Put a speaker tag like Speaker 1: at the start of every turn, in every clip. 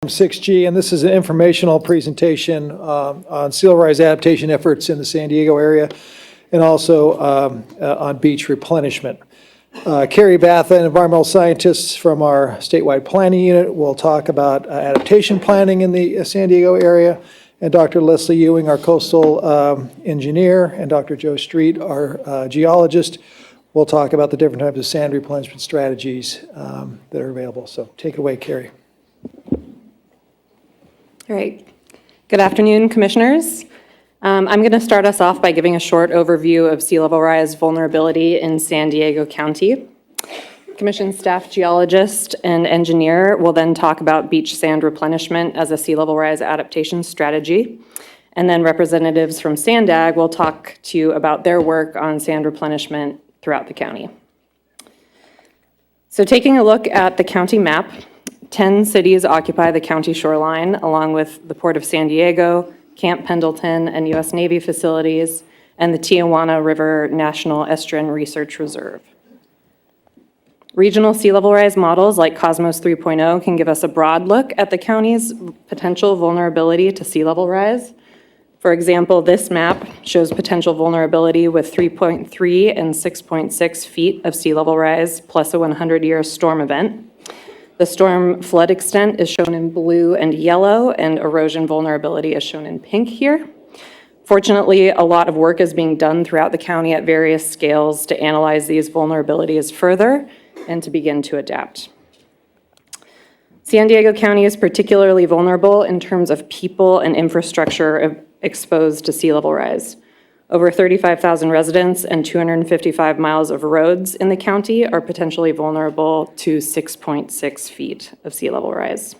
Speaker 1: 6G, and this is an informational presentation on sea level rise adaptation efforts in the San Diego area and also on beach replenishment. Carrie Bath, an environmental scientist from our statewide planning unit, will talk about adaptation planning in the San Diego area, and Dr. Leslie Ewing, our coastal engineer, and Dr. Joe Street, our geologist, will talk about the different types of sand replenishment strategies that are available. So take it away, Carrie.
Speaker 2: All right. Good afternoon, commissioners. I'm going to start us off by giving a short overview of sea level rise vulnerability in San Diego County. Commission staff geologist and engineer will then talk about beach sand replenishment as a sea level rise adaptation strategy. And then representatives from SANDAG will talk to you about their work on sand replenishment throughout the county. So taking a look at the county map, 10 cities occupy the county shoreline, along with the Port of San Diego, Camp Pendleton, and U.S. Navy facilities, and the Tijuana River National Estuarine Research Reserve. Regional sea level rise models like Cosmos 3.0 can give us a broad look at the county's potential vulnerability to sea level rise. For example, this map shows potential vulnerability with 3.3 and 6.6 feet of sea level rise plus a 100-year storm event. The storm flood extent is shown in blue and yellow, and erosion vulnerability is shown in pink here. Fortunately, a lot of work is being done throughout the county at various scales to analyze these vulnerabilities further and to begin to adapt. San Diego County is particularly vulnerable in terms of people and infrastructure exposed to sea level rise. Over 35,000 residents and 255 miles of roads in the county are potentially vulnerable to 6.6 feet of sea level rise.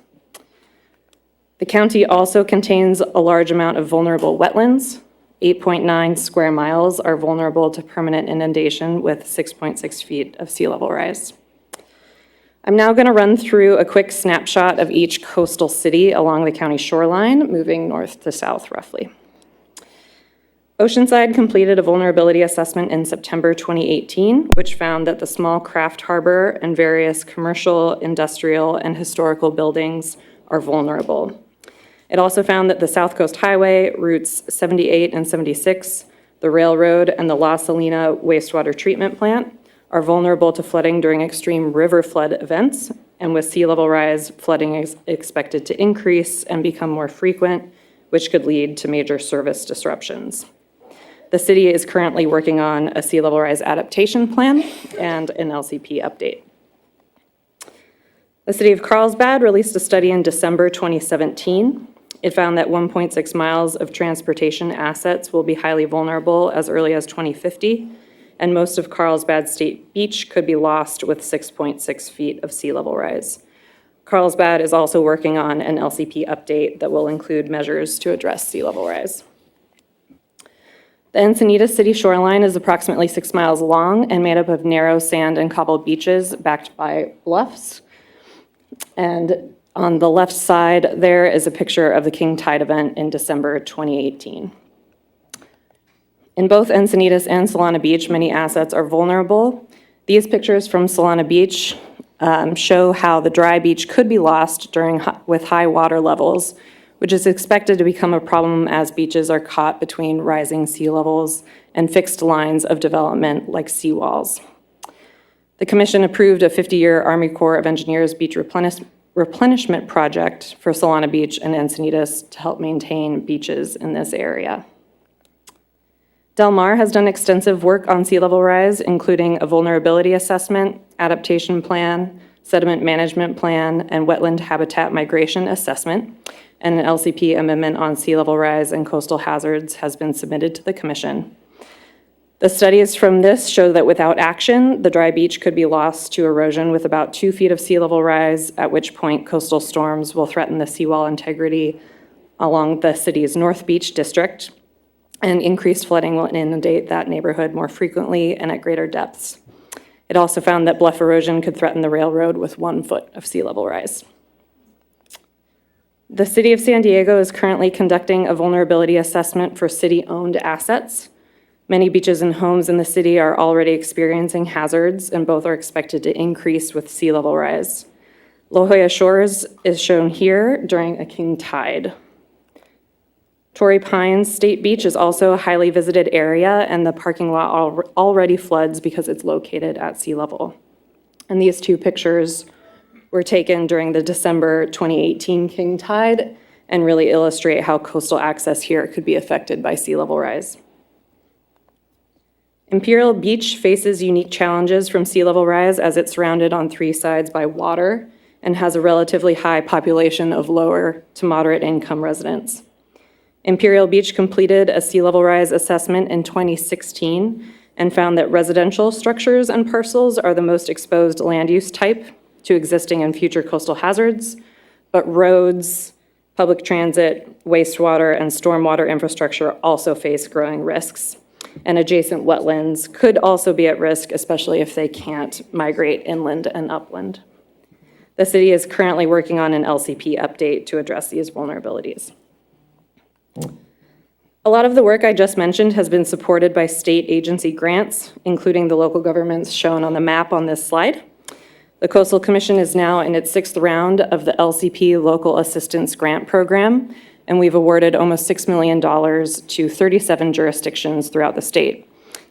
Speaker 2: The county also contains a large amount of vulnerable wetlands. 8.9 square miles are vulnerable to permanent inundation with 6.6 feet of sea level rise. I'm now going to run through a quick snapshot of each coastal city along the county shoreline, moving north to south roughly. Oceanside completed a vulnerability assessment in September 2018, which found that the small craft harbor and various commercial, industrial, and historical buildings are vulnerable. It also found that the South Coast Highway, routes 78 and 76, the railroad, and the La Salina wastewater treatment plant are vulnerable to flooding during extreme river flood events, and with sea level rise, flooding is expected to increase and become more frequent, which could lead to major service disruptions. The city is currently working on a sea level rise adaptation plan and an LCP update. The city of Carlsbad released a study in December 2017. It found that 1.6 miles of transportation assets will be highly vulnerable as early as 2050, and most of Carlsbad State Beach could be lost with 6.6 feet of sea level rise. Carlsbad is also working on an LCP update that will include measures to address sea level rise. The Encinitas city shoreline is approximately 6 miles long and made up of narrow sand and cobbled beaches backed by bluffs. And on the left side, there is a picture of the King Tide event in December 2018. In both Encinitas and Solana Beach, many assets are vulnerable. These pictures from Solana Beach show how the dry beach could be lost with high water levels, which is expected to become a problem as beaches are caught between rising sea levels and fixed lines of development like seawalls. The commission approved a 50-year Army Corps of Engineers beach replenishment project for Solana Beach and Encinitas to help maintain beaches in this area. Del Mar has done extensive work on sea level rise, including a vulnerability assessment, adaptation plan, sediment management plan, and wetland habitat migration assessment. And an LCP amendment on sea level rise and coastal hazards has been submitted to the commission. The studies from this show that without action, the dry beach could be lost to erosion with about 2 feet of sea level rise, at which point coastal storms will threaten the seawall integrity along the city's North Beach district, and increased flooding will inundate that neighborhood more frequently and at greater depths. It also found that bluff erosion could threaten the railroad with 1 foot of sea level rise. The city of San Diego is currently conducting a vulnerability assessment for city-owned assets. Many beaches and homes in the city are already experiencing hazards, and both are expected to increase with sea level rise. La Jolla Shores is shown here during a king tide. Torrey Pines State Beach is also a highly visited area, and the parking lot already floods because it's located at sea level. And these two pictures were taken during the December 2018 king tide and really illustrate how coastal access here could be affected by sea level rise. Imperial Beach faces unique challenges from sea level rise as it's surrounded on three sides by water and has a relatively high population of lower to moderate income residents. Imperial Beach completed a sea level rise assessment in 2016 and found that residential structures and parcels are the most exposed land use type to existing and future coastal hazards, but roads, public transit, wastewater, and stormwater infrastructure also face growing risks. And adjacent wetlands could also be at risk, especially if they can't migrate inland and upland. The city is currently working on an LCP update to address these vulnerabilities. A lot of the work I just mentioned has been supported by state agency grants, including the local governments shown on the map on this slide. The Coastal Commission is now in its 6th round of the LCP Local Assistance Grant Program, and we've awarded almost $6 million to 37 jurisdictions throughout the state.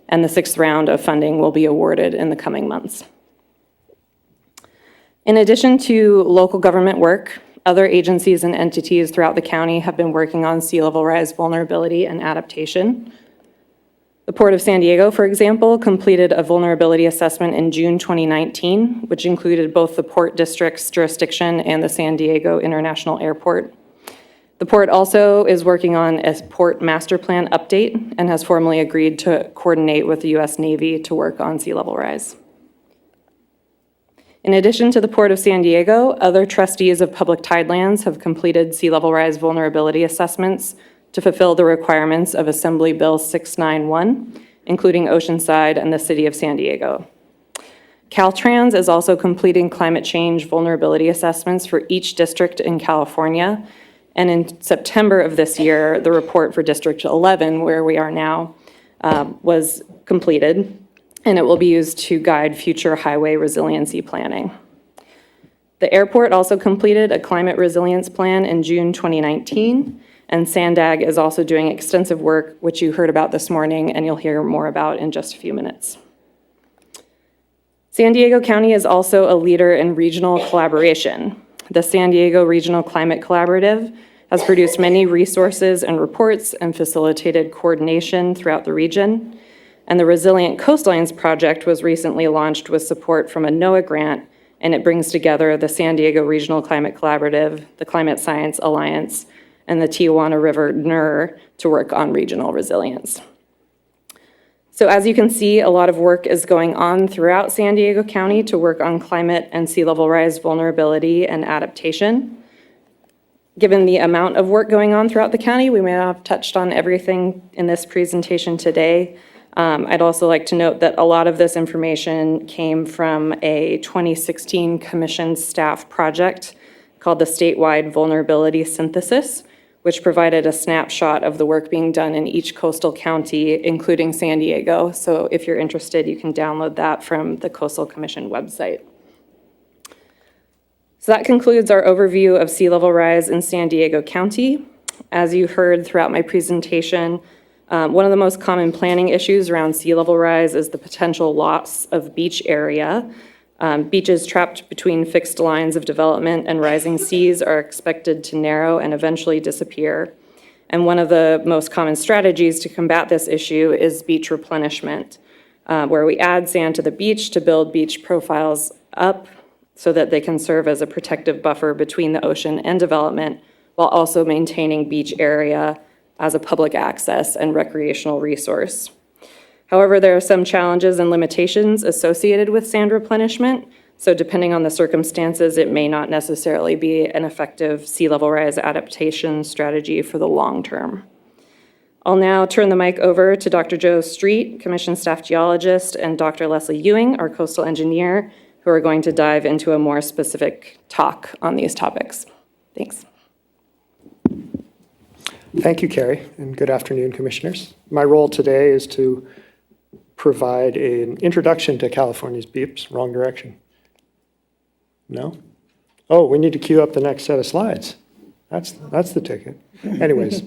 Speaker 2: And the 6th round of funding will be awarded in the coming months. In addition to local government work, other agencies and entities throughout the county have been working on sea level rise vulnerability and adaptation. The Port of San Diego, for example, completed a vulnerability assessment in June 2019, which included both the Port District's jurisdiction and the San Diego International Airport. The port also is working on a port master plan update and has formally agreed to coordinate with the U.S. Navy to work on sea level rise. In addition to the Port of San Diego, other trustees of public tidelands have completed sea level rise vulnerability assessments to fulfill the requirements of Assembly Bill 691, including Oceanside and the City of San Diego. Caltrans is also completing climate change vulnerability assessments for each district in California. And in September of this year, the report for District 11, where we are now, was completed, and it will be used to guide future highway resiliency planning. The airport also completed a climate resilience plan in June 2019, and SANDAG is also doing extensive work, which you heard about this morning, and you'll hear more about in just a few minutes. San Diego County is also a leader in regional collaboration. The San Diego Regional Climate Collaborative has produced many resources and reports and facilitated coordination throughout the region. And the Resilient Coastlines Project was recently launched with support from a NOAA grant, and it brings together the San Diego Regional Climate Collaborative, the Climate Science Alliance, and the Tijuana River NER to work on regional resilience. So as you can see, a lot of work is going on throughout San Diego County to work on climate and sea level rise vulnerability and adaptation. Given the amount of work going on throughout the county, we may not have touched on everything in this presentation today. I'd also like to note that a lot of this information came from a 2016 commission staff project called the Statewide Vulnerability Synthesis, which provided a snapshot of the work being done in each coastal county, including San Diego. So if you're interested, you can download that from the Coastal Commission website. So that concludes our overview of sea level rise in San Diego County. As you heard throughout my presentation, one of the most common planning issues around sea level rise is the potential loss of beach area. Beaches trapped between fixed lines of development and rising seas are expected to narrow and eventually disappear. And one of the most common strategies to combat this issue is beach replenishment, where we add sand to the beach to build beach profiles up so that they can serve as a protective buffer between the ocean and development, while also maintaining beach area as a public access and recreational resource. However, there are some challenges and limitations associated with sand replenishment, so depending on the circumstances, it may not necessarily be an effective sea level rise adaptation strategy for the long term. I'll now turn the mic over to Dr. Joe Street, Commission Staff Geologist, and Dr. Leslie Ewing, our coastal engineer, who are going to dive into a more specific talk on these topics. Thanks.
Speaker 3: Thank you, Carrie, and good afternoon, Commissioners. My role today is to provide an introduction to California's beeps. Wrong direction. No? Oh, we need to queue up the next set of slides. That's the ticket. Anyways,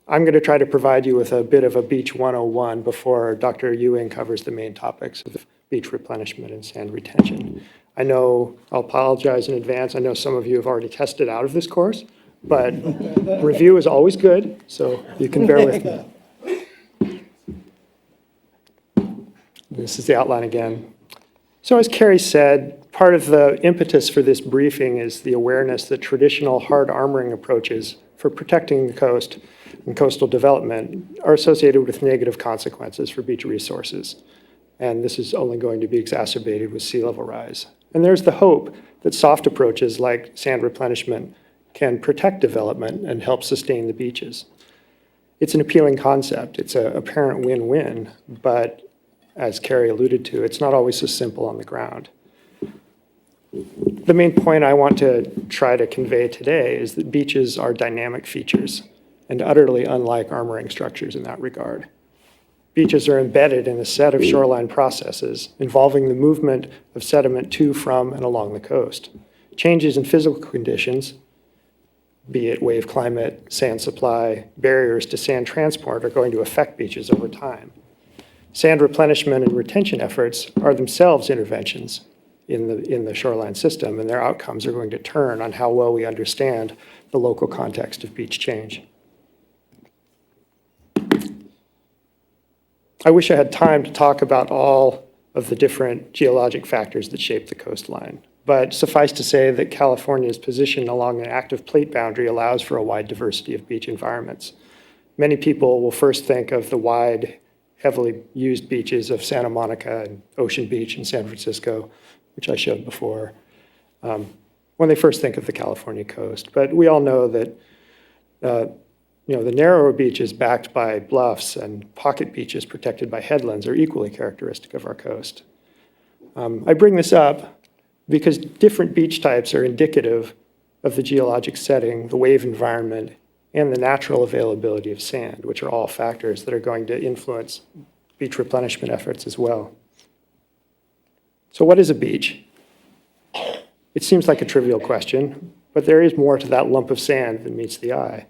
Speaker 3: I'm going to try to provide you with a bit of a beach 101 before Dr. Ewing covers the main topics of beach replenishment and sand retention. I'll apologize in advance. I know some of you have already tested out of this course, but review is always good, so you can bear with me. This is the outline again. So as Carrie said, part of the impetus for this briefing is the awareness that traditional hard armoring approaches for protecting the coast and coastal development are associated with negative consequences for beach resources. And this is only going to be exacerbated with sea level rise. And there's the hope that soft approaches like sand replenishment can protect development and help sustain the beaches. It's an appealing concept. It's an apparent win-win, but as Carrie alluded to, it's not always so simple on the ground. The main point I want to try to convey today is that beaches are dynamic features and utterly unlike armoring structures in that regard. Beaches are embedded in a set of shoreline processes involving the movement of sediment to, from, and along the coast. Changes in physical conditions, be it wave climate, sand supply, barriers to sand transport, are going to affect beaches over time. Sand replenishment and retention efforts are themselves interventions in the shoreline system, and their outcomes are going to turn on how well we understand the local context of beach change. I wish I had time to talk about all of the different geologic factors that shape the coastline, but suffice to say that California's position along an active plate boundary allows for a wide diversity of beach environments. Many people will first think of the wide, heavily used beaches of Santa Monica and Ocean Beach in San Francisco, which I showed before, when they first think of the California coast. But we all know that the narrower beaches backed by bluffs and pocket beaches protected by headlands are equally characteristic of our coast. I bring this up because different beach types are indicative of the geologic setting, the wave environment, and the natural availability of sand, which are all factors that are going to influence beach replenishment efforts as well. So what is a beach? It seems like a trivial question, but there is more to that lump of sand than meets the eye.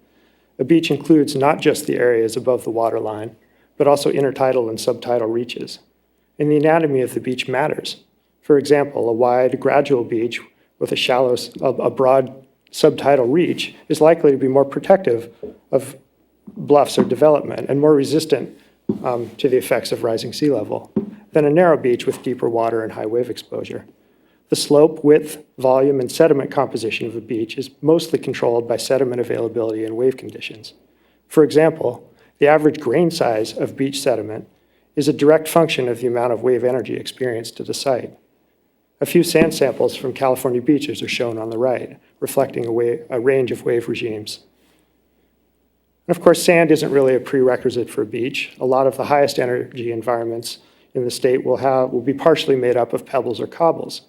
Speaker 3: A beach includes not just the areas above the waterline, but also intertidal and subtidal reaches. And the anatomy of the beach matters. For example, a wide, gradual beach with a broad subtidal reach is likely to be more protective of bluffs or development and more resistant to the effects of rising sea level than a narrow beach with deeper water and high wave exposure. The slope, width, volume, and sediment composition of a beach is mostly controlled by sediment availability and wave conditions. For example, the average grain size of beach sediment is a direct function of the amount of wave energy experienced at a site. A few sand samples from California beaches are shown on the right, reflecting a range of wave regimes. And of course, sand isn't really a prerequisite for a beach. A lot of the highest energy environments in the state will be partially made up of pebbles or cobbles.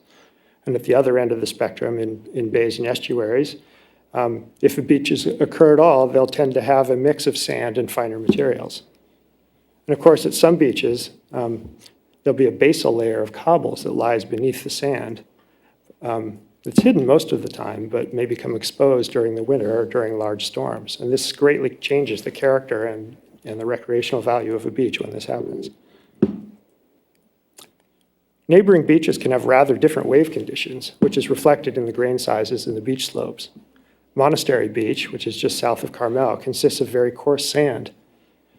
Speaker 3: And at the other end of the spectrum, in bays and estuaries, if beaches occur at all, they'll tend to have a mix of sand and finer materials. And of course, at some beaches, there'll be a basal layer of cobbles that lies beneath the sand. It's hidden most of the time, but may become exposed during the winter or during large storms. And this greatly changes the character and the recreational value of a beach when this happens. Neighboring beaches can have rather different wave conditions, which is reflected in the grain sizes in the beach slopes. Monastery Beach, which is just south of Carmel, consists of very coarse sand.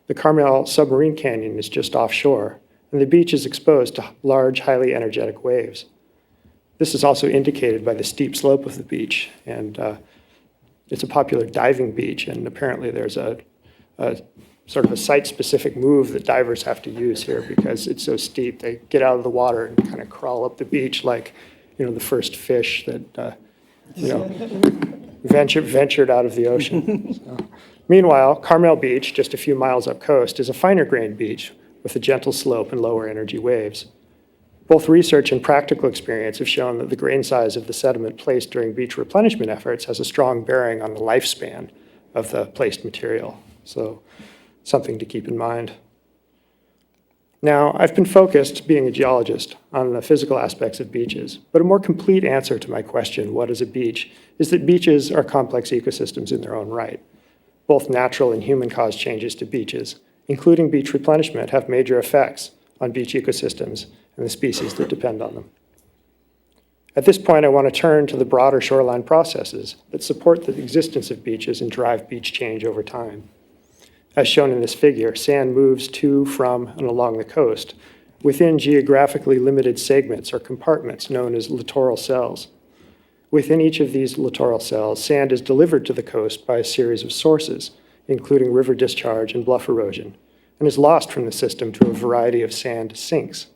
Speaker 3: The Carmel submarine canyon is just offshore, and the beach is exposed to large, highly energetic waves. This is also indicated by the steep slope of the beach, and it's a popular diving beach, and apparently there's a sort of a site-specific move that divers have to use here because it's so steep. They get out of the water and kind of crawl up the beach like, the first fish that, ventured out of the ocean. So. Meanwhile, Carmel Beach, just a few miles up coast, is a finer grained beach with a gentle slope and lower energy waves. Both research and practical experience have shown that the grain size of the sediment placed during beach replenishment efforts has a strong bearing on the lifespan of the placed material. So something to keep in mind. Now, I've been focused, being a geologist, on the physical aspects of beaches, but a more complete answer to my question, what is a beach, is that beaches are complex ecosystems in their own right. Both natural and human-caused changes to beaches, including beach replenishment, have major effects on beach ecosystems and the species that depend on them. At this point, I want to turn to the broader shoreline processes that support the existence of beaches and drive beach change over time. As shown in this figure, sand moves to, from, and along the coast within geographically limited segments or compartments known as littoral cells. Within each of these littoral cells, sand is delivered to the coast by a series of sources, including river discharge and bluff erosion, and is lost from the system to a variety of sand sinks.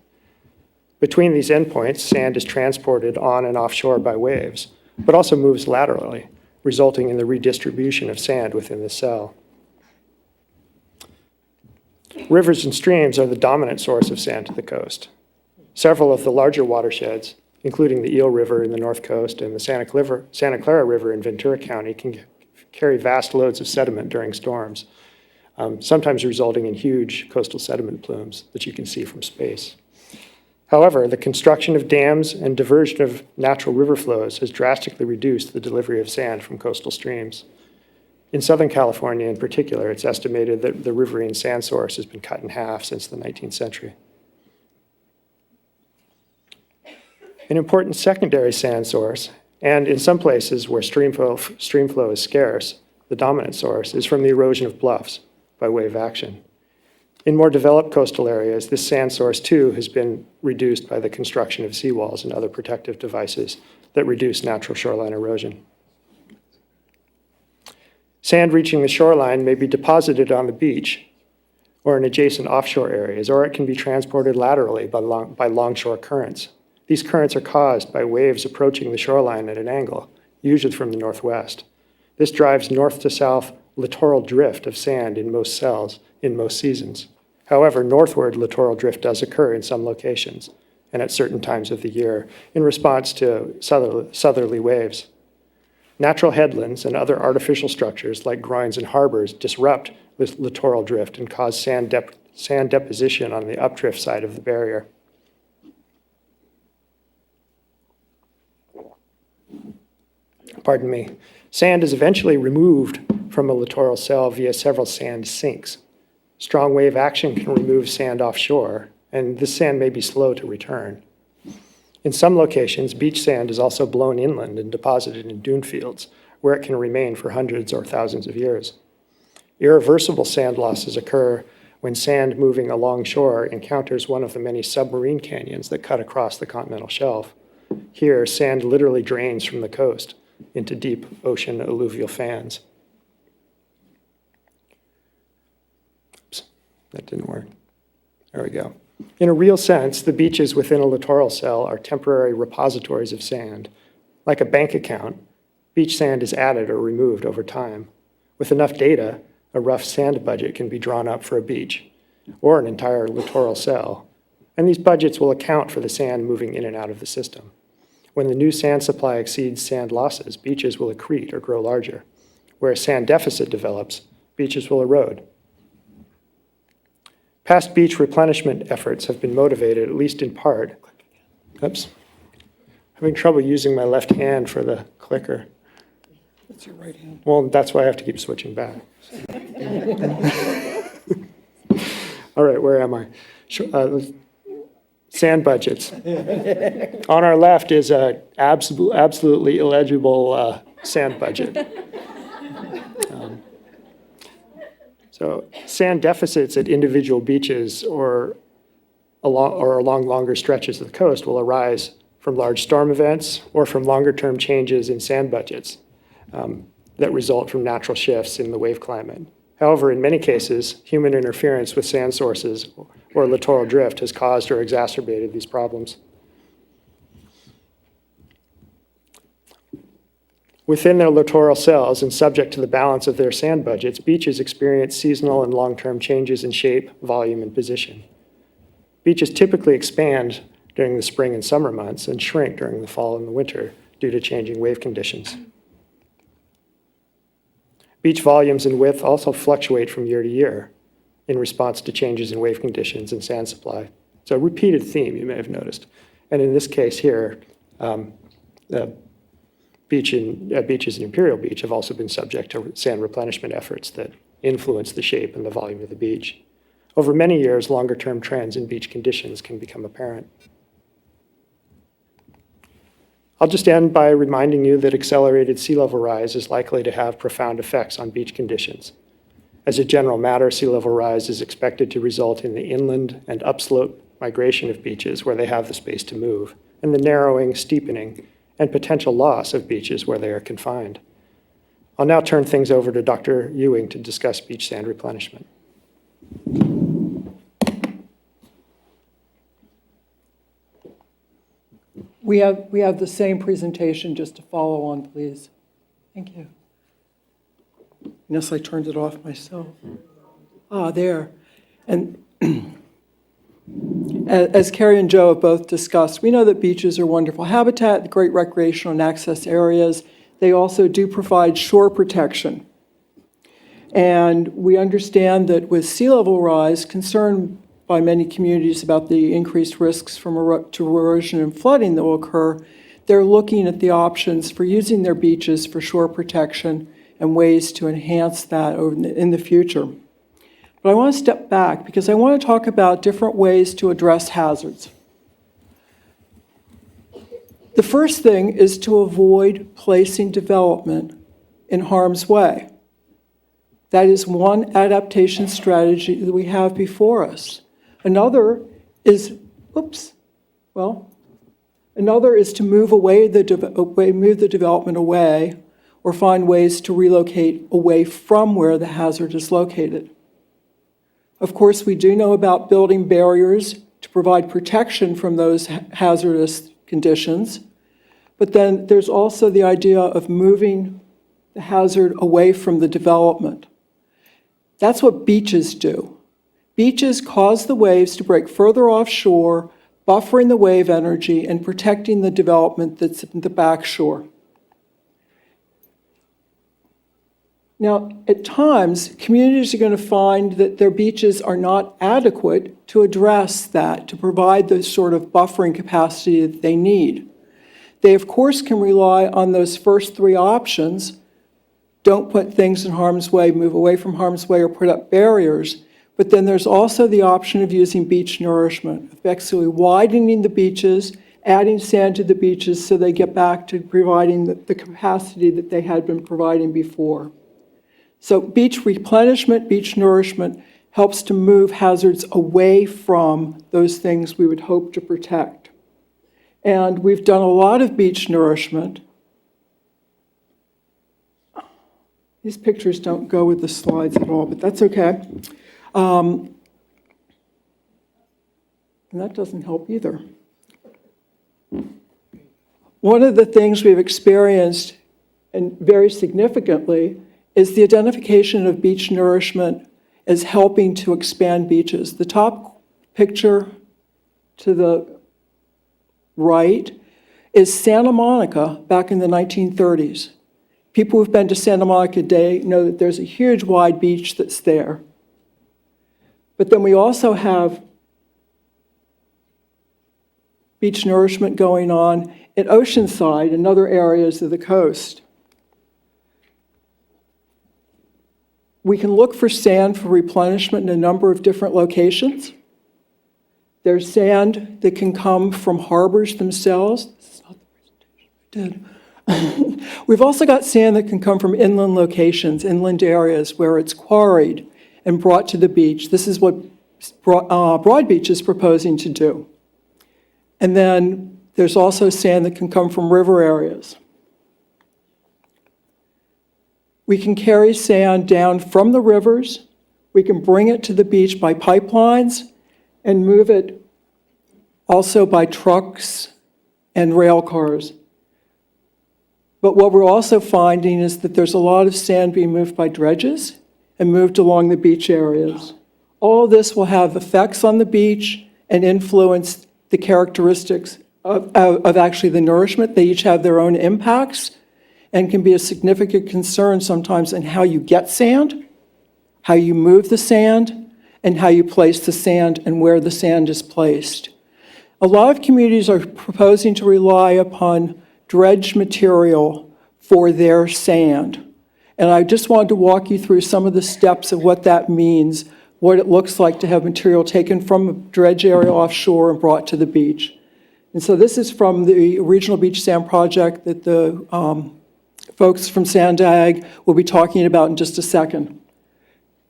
Speaker 3: Between these endpoints, sand is transported on and offshore by waves, but also moves laterally, resulting in the redistribution of sand within the cell. Rivers and streams are the dominant source of sand to the coast. Several of the larger watersheds, including the Eel River in the North Coast and the Santa Clara River in Ventura County, can carry vast loads of sediment during storms, sometimes resulting in huge coastal sediment plumes that you can see from space. However, the construction of dams and diversion of natural river flows has drastically reduced the delivery of sand from coastal streams. In Southern California in particular, it's estimated that the riverine sand source has been cut in half since the 19th century. An important secondary sand source, and in some places where stream flow is scarce, the dominant source is from the erosion of bluffs by wave action. In more developed coastal areas, this sand source too has been reduced by the construction of seawalls and other protective devices that reduce natural shoreline erosion. Sand reaching the shoreline may be deposited on the beach or in adjacent offshore areas, or it can be transported laterally by longshore currents. These currents are caused by waves approaching the shoreline at an angle, usually from the northwest. This drives north to south littoral drift of sand in most cells in most seasons. However, northward littoral drift does occur in some locations and at certain times of the year in response to southerly waves. Natural headlands and other artificial structures like groins and harbors disrupt this littoral drift and cause sand deposition on the updrift side of the barrier. Pardon me. Sand is eventually removed from a littoral cell via several sand sinks. Strong wave action can remove sand offshore, and this sand may be slow to return. In some locations, beach sand is also blown inland and deposited in dune fields, where it can remain for hundreds or thousands of years. Irreversible sand losses occur when sand moving along shore encounters one of the many submarine canyons that cut across the continental shelf. Here, sand literally drains from the coast into deep ocean alluvial fans. Oops, that didn't work. There we go. In a real sense, the beaches within a littoral cell are temporary repositories of sand. Like a bank account, beach sand is added or removed over time. With enough data, a rough sand budget can be drawn up for a beach or an entire littoral cell, and these budgets will account for the sand moving in and out of the system. When the new sand supply exceeds sand losses, beaches will accrete or grow larger. Where a sand deficit develops, beaches will erode. Past beach replenishment efforts have been motivated, at least in part. Oops. Having trouble using my left hand for the clicker.
Speaker 1: That's your right hand.
Speaker 3: Well, that's why I have to keep switching back. All right, where am I? Sand budgets. On our left is an absolutely illegible sand budget. So sand deficits at individual beaches or along longer stretches of the coast will arise from large storm events or from longer-term changes in sand budgets that result from natural shifts in the wave climate. However, in many cases, human interference with sand sources or littoral drift has caused or exacerbated these problems. Within their littoral cells and subject to the balance of their sand budgets, beaches experience seasonal and long-term changes in shape, volume, and position. Beaches typically expand during the spring and summer months and shrink during the fall and the winter due to changing wave conditions. Beach volumes and width also fluctuate from year to year. in response to changes in wave conditions and sand supply. It's a repeated theme, you may have noticed. And in this case here, beaches in Imperial Beach have also been subject to sand replenishment efforts that influence the shape and the volume of the beach. Over many years, longer-term trends in beach conditions can become apparent. I'll just end by reminding you that accelerated sea level rise is likely to have profound effects on beach conditions. As a general matter, sea level rise is expected to result in the inland and upslope migration of beaches where they have the space to move, and the narrowing, steepening, and potential loss of beaches where they are confined. I'll now turn things over to Dr. Ewing to discuss beach sand replenishment.
Speaker 4: We have the same presentation just to follow on, please. Thank you. Unless I turned it off myself. Ah, there. And as Carrie and Joe have both discussed, we know that beaches are wonderful habitat, great recreational and access areas. They also do provide shore protection. And we understand that with sea level rise, concern by many communities about the increased risks from erosion and flooding that will occur, they're looking at the options for using their beaches for shore protection and ways to enhance that in the future. But I want to step back because I want to talk about different ways to address hazards. The first thing is to avoid placing development in harm's way. That is one adaptation strategy that we have before us. Another is, another is to move the development away or find ways to relocate away from where the hazard is located. Of course, we do know about building barriers to provide protection from those hazardous conditions, but then there's also the idea of moving the hazard away from the development. That's what beaches do. Beaches cause the waves to break further offshore, buffering the wave energy and protecting the development that's in the backshore. Now, at times, communities are going to find that their beaches are not adequate to address that, to provide the sort of buffering capacity that they need. They, of course, can rely on those first three options. Don't put things in harm's way, move away from harm's way, or put up barriers. But then there's also the option of using beach nourishment, of actually widening the beaches, adding sand to the beaches so they get back to providing the capacity that they had been providing before. So beach replenishment, beach nourishment helps to move hazards away from those things we would hope to protect. And we've done a lot of beach nourishment. These pictures don't go with the slides at all, but that's okay. And that doesn't help either. One of the things we've experienced, and very significantly, is the identification of beach nourishment as helping to expand beaches. The top picture to the right is Santa Monica back in the 1930s. People who've been to Santa Monica today know that there's a huge wide beach that's there. But then we also have beach nourishment going on at Oceanside and other areas of the coast. We can look for sand for replenishment in a number of different locations. There's sand that can come from harbors themselves. This is not the presentation I did. We've also got sand that can come from inland locations, inland areas where it's quarried and brought to the beach. This is what Broad Beach is proposing to do. And then there's also sand that can come from river areas. We can carry sand down from the rivers. We can bring it to the beach by pipelines and move it also by trucks and rail cars. But what we're also finding is that there's a lot of sand being moved by dredges and moved along the beach areas. All of this will have effects on the beach and influence the characteristics of actually the nourishment. They each have their own impacts and can be a significant concern sometimes in how you get sand, how you move the sand, and how you place the sand and where the sand is placed. A lot of communities are proposing to rely upon dredged material for their sand. And I just wanted to walk you through some of the steps of what that means, what it looks like to have material taken from a dredge area offshore and brought to the beach. And so this is from the Regional Beach Sand Project that the folks from SandAg will be talking about in just a second.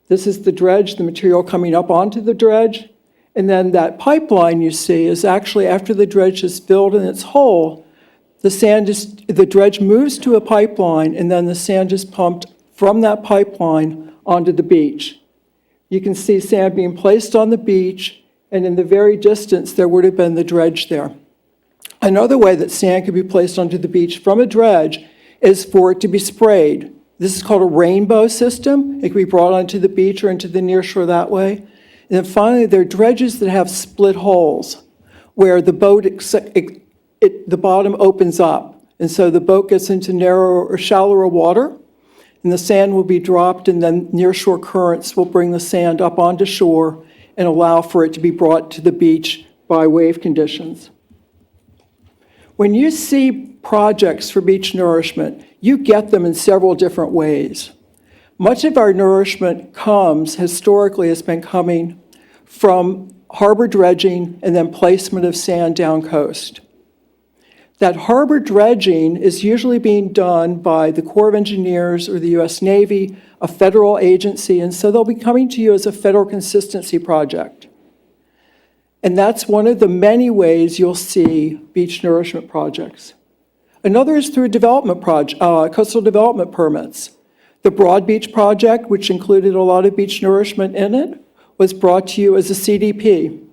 Speaker 4: This is the dredge, the material coming up onto the dredge. And then that pipeline you see is actually after the dredge is filled in its hole, the dredge moves to a pipeline, and then the sand is pumped from that pipeline onto the beach. You can see sand being placed on the beach, and in the very distance, there would have been the dredge there. Another way that sand could be placed onto the beach from a dredge is for it to be sprayed. This is called a rainbow system. It can be brought onto the beach or into the near shore that way. And then finally, there are dredges that have split holes where the boat the bottom opens up, and so the boat gets into narrower or shallower water, and the sand will be dropped, and then nearshore currents will bring the sand up onto shore and allow for it to be brought to the beach by wave conditions. When you see projects for beach nourishment, you get them in several different ways. Much of our nourishment historically has been coming from harbor dredging and then placement of sand down coast. That harbor dredging is usually being done by the Corps of Engineers or the U.S. Navy, a federal agency, and so they'll be coming to you as a federal consistency project. And that's one of the many ways you'll see beach nourishment projects. Another is through coastal development permits. The Broad Beach project, which included a lot of beach nourishment in it, was brought to you as a CDP.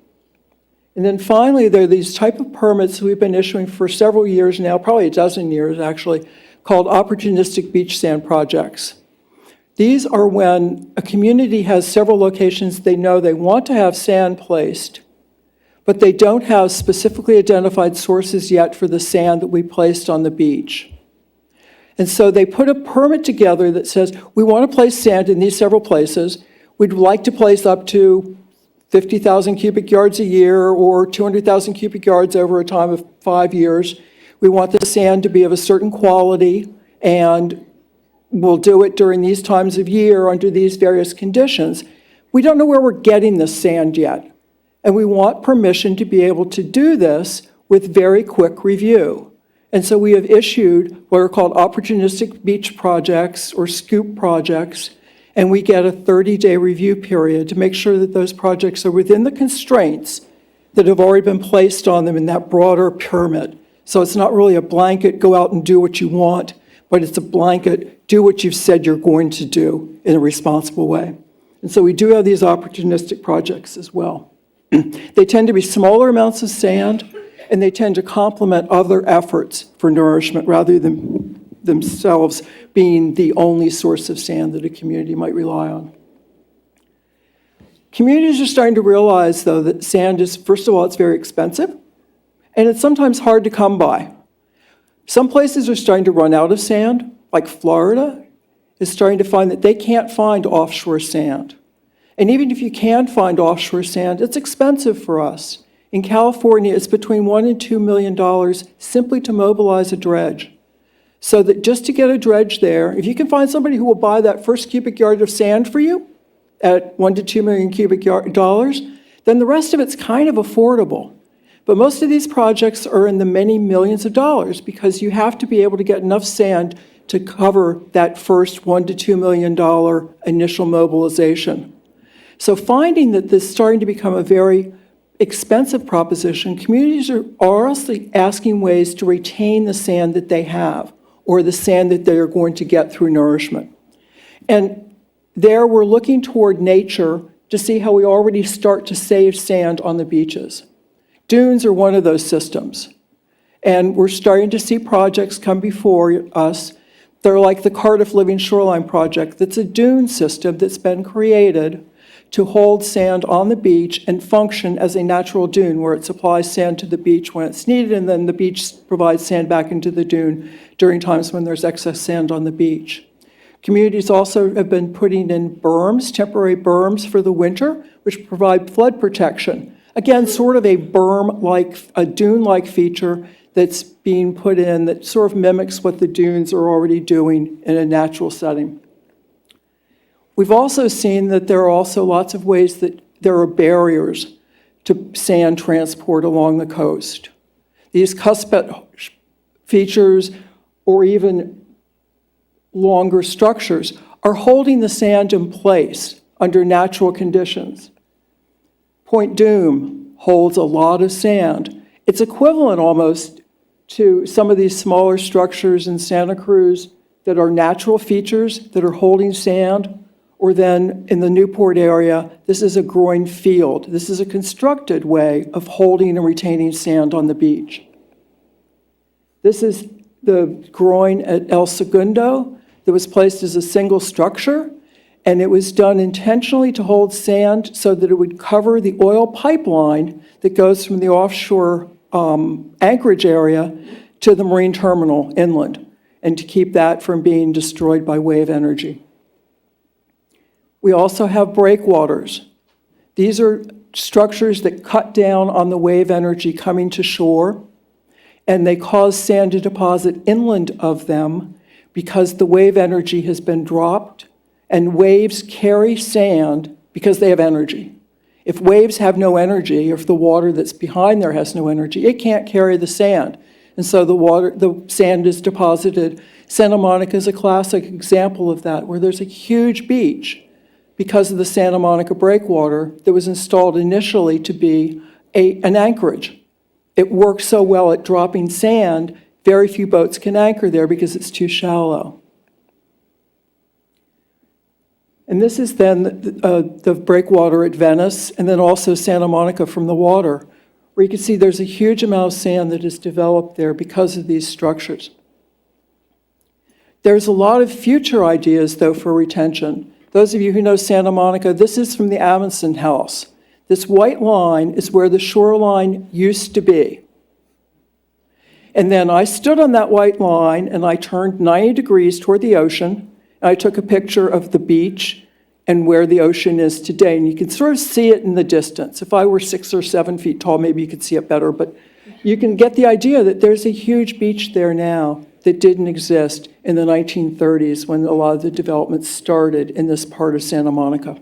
Speaker 4: And then finally, there are these type of permits we've been issuing for several years now, probably a dozen years actually, called Opportunistic beach sand projects. These are when a community has several locations they know they want to have sand placed, but they don't have specifically identified sources yet for the sand that we placed on the beach. And so they put a permit together that says, we want to place sand in these several places. We'd like to place up to 50,000 cubic yards a year or 200,000 cubic yards over a time of 5 years. We want the sand to be of a certain quality, and we'll do it during these times of year under these various conditions. We don't know where we're getting this sand yet, and we want permission to be able to do this with very quick review. And so we have issued what are called opportunistic beach projects or SCOOP projects, and we get a 30-day review period to make sure that those projects are within the constraints that have already been placed on them in that broader permit. So it's not really a blanket, go out and do what you want, but it's a blanket, do what you've said you're going to do in a responsible way. And so we do have these opportunistic projects as well. They tend to be smaller amounts of sand, and they tend to complement other efforts for nourishment rather than themselves being the only source of sand that a community might rely on. Communities are starting to realize, though, that sand is, first of all, it's very expensive, and it's sometimes hard to come by. Some places are starting to run out of sand, like Florida is starting to find that they can't find offshore sand. And even if you can find offshore sand, it's expensive for us. In California, it's between $1 and $2 million simply to mobilize a dredge. So that just to get a dredge there, if you can find somebody who will buy that first cubic yard of sand for you at $1 to $2 million cubic dollars, then the rest of it's kind of affordable. But most of these projects are in the many millions of dollars because you have to be able to get enough sand to cover that first $1 to $2 million initial mobilization. So finding that this is starting to become a very expensive proposition, communities are honestly asking ways to retain the sand that they have or the sand that they are going to get through nourishment. And there we're looking toward nature to see how we already start to save sand on the beaches. Dunes are one of those systems. And we're starting to see projects come before us. They're like the Cardiff Living Shoreline Project. That's a dune system that's been created to hold sand on the beach and function as a natural dune where it supplies sand to the beach when it's needed, and then the beach provides sand back into the dune during times when there's excess sand on the beach. Communities also have been putting in berms, temporary berms for the winter, which provide flood protection. Again, sort of a berm-like, a dune-like feature that's being put in that sort of mimics what the dunes are already doing in a natural setting. We've also seen that there are also lots of ways that there are barriers to sand transport along the coast. These cuspet features or even longer structures are holding the sand in place under natural conditions. Point Dume holds a lot of sand. It's equivalent almost to some of these smaller structures in Santa Cruz that are natural features that are holding sand, or then in the Newport area, this is a groin field. This is a constructed way of holding and retaining sand on the beach. This is the groin at El Segundo that was placed as a single structure, and it was done intentionally to hold sand so that it would cover the oil pipeline that goes from the offshore anchorage area to the marine terminal inland, and to keep that from being destroyed by wave energy. We also have breakwaters. These are structures that cut down on the wave energy coming to shore, and they cause sand to deposit inland of them because the wave energy has been dropped, and waves carry sand because they have energy. If waves have no energy, or if the water that's behind there has no energy, it can't carry the sand. And so the sand is deposited. Santa Monica is a classic example of that, where there's a huge beach because of the Santa Monica breakwater that was installed initially to be an anchorage. It works so well at dropping sand, very few boats can anchor there because it's too shallow. And this is then the breakwater at Venice, and then also Santa Monica from the water, where you can see there's a huge amount of sand that is developed there because of these structures. There's a lot of future ideas, though, for retention. Those of you who know Santa Monica, this is from the Amundsen House. This white line is where the shoreline used to be. And then I stood on that white line and I turned 90 degrees toward the ocean. And I took a picture of the beach and where the ocean is today. And you can sort of see it in the distance. If I were 6 or 7 feet tall, maybe you could see it better. But you can get the idea that there's a huge beach there now that didn't exist in the 1930s when a lot of the development started in this part of Santa Monica.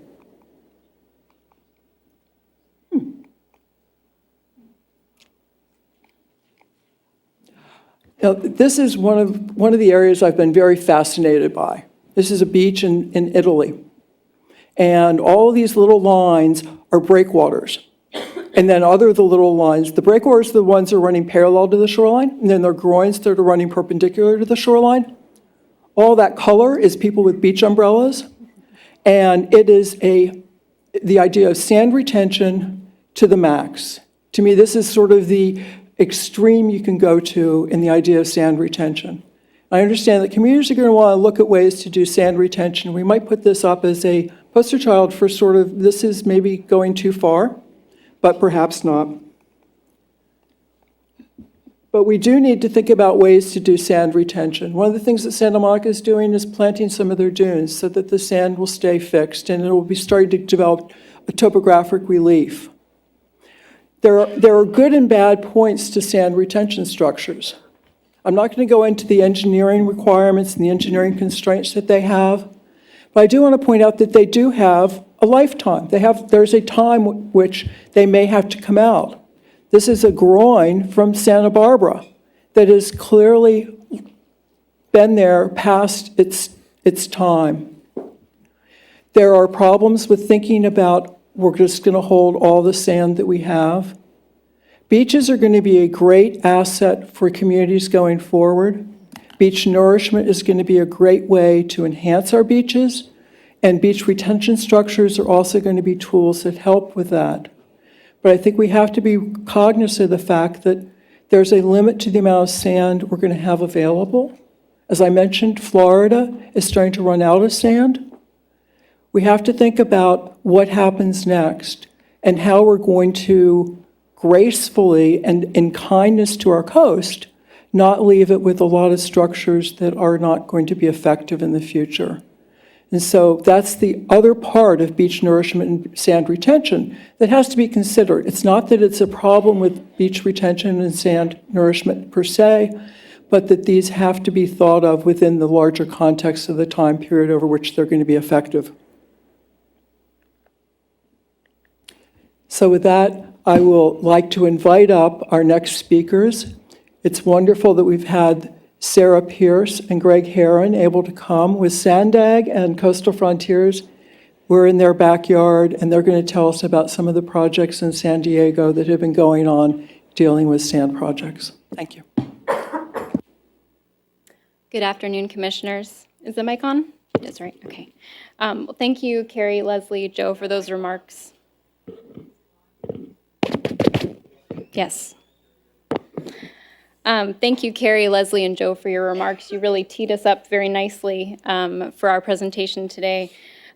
Speaker 4: Now, this is one of the areas I've been very fascinated by. This is a beach in Italy. And all of these little lines are breakwaters. And then other of the little lines, the breakwaters are the ones that are running parallel to the shoreline, and then there are groins that are running perpendicular to the shoreline. All that color is people with beach umbrellas. And it is the idea of sand retention to the max. To me, this is sort of the extreme you can go to in the idea of sand retention. I understand that communities are going to want to look at ways to do sand retention. We might put this up as a poster child for sort of, this is maybe going too far, but perhaps not. But we do need to think about ways to do sand retention. One of the things that Santa Monica is doing is planting some of their dunes so that the sand will stay fixed and it will be starting to develop a topographic relief. There are good and bad points to sand retention structures. I'm not going to go into the engineering requirements and the engineering constraints that they have, but I do want to point out that they do have a lifetime. There's a time which they may have to come out. This is a groin from Santa Barbara that has clearly been there past its time. There are problems with thinking about we're just going to hold all the sand that we have. Beaches are going to be a great asset for communities going forward. Beach nourishment is going to be a great way to enhance our beaches, and beach retention structures are also going to be tools that help with that. But I think we have to be cognizant of the fact that there's a limit to the amount of sand we're going to have available. As I mentioned, Florida is starting to run out of sand. We have to think about what happens next and how we're going to gracefully and in kindness to our coast not leave it with a lot of structures that are not going to be effective in the future. And so that's the other part of beach nourishment and sand retention that has to be considered. It's not that it's a problem with beach retention and sand nourishment per se, but that these have to be thought of within the larger context of the time period over which they're going to be effective. So with that, I will like to invite up our next speakers. It's wonderful that we've had Sarah Pierce and Greg Herron able to come with Sandag and Coastal Frontiers. We're in their backyard, and they're going to tell us about some of the projects in San Diego that have been going on dealing with sand projects. Thank you.
Speaker 5: Good afternoon, Commissioners. Is the mic on? It is, right? Okay. Well, thank you, Carrie, Leslie, Joe, for those remarks. Yes. Thank you, Carrie, Leslie, and Joe, for your remarks. You really teed us up very nicely for our presentation today.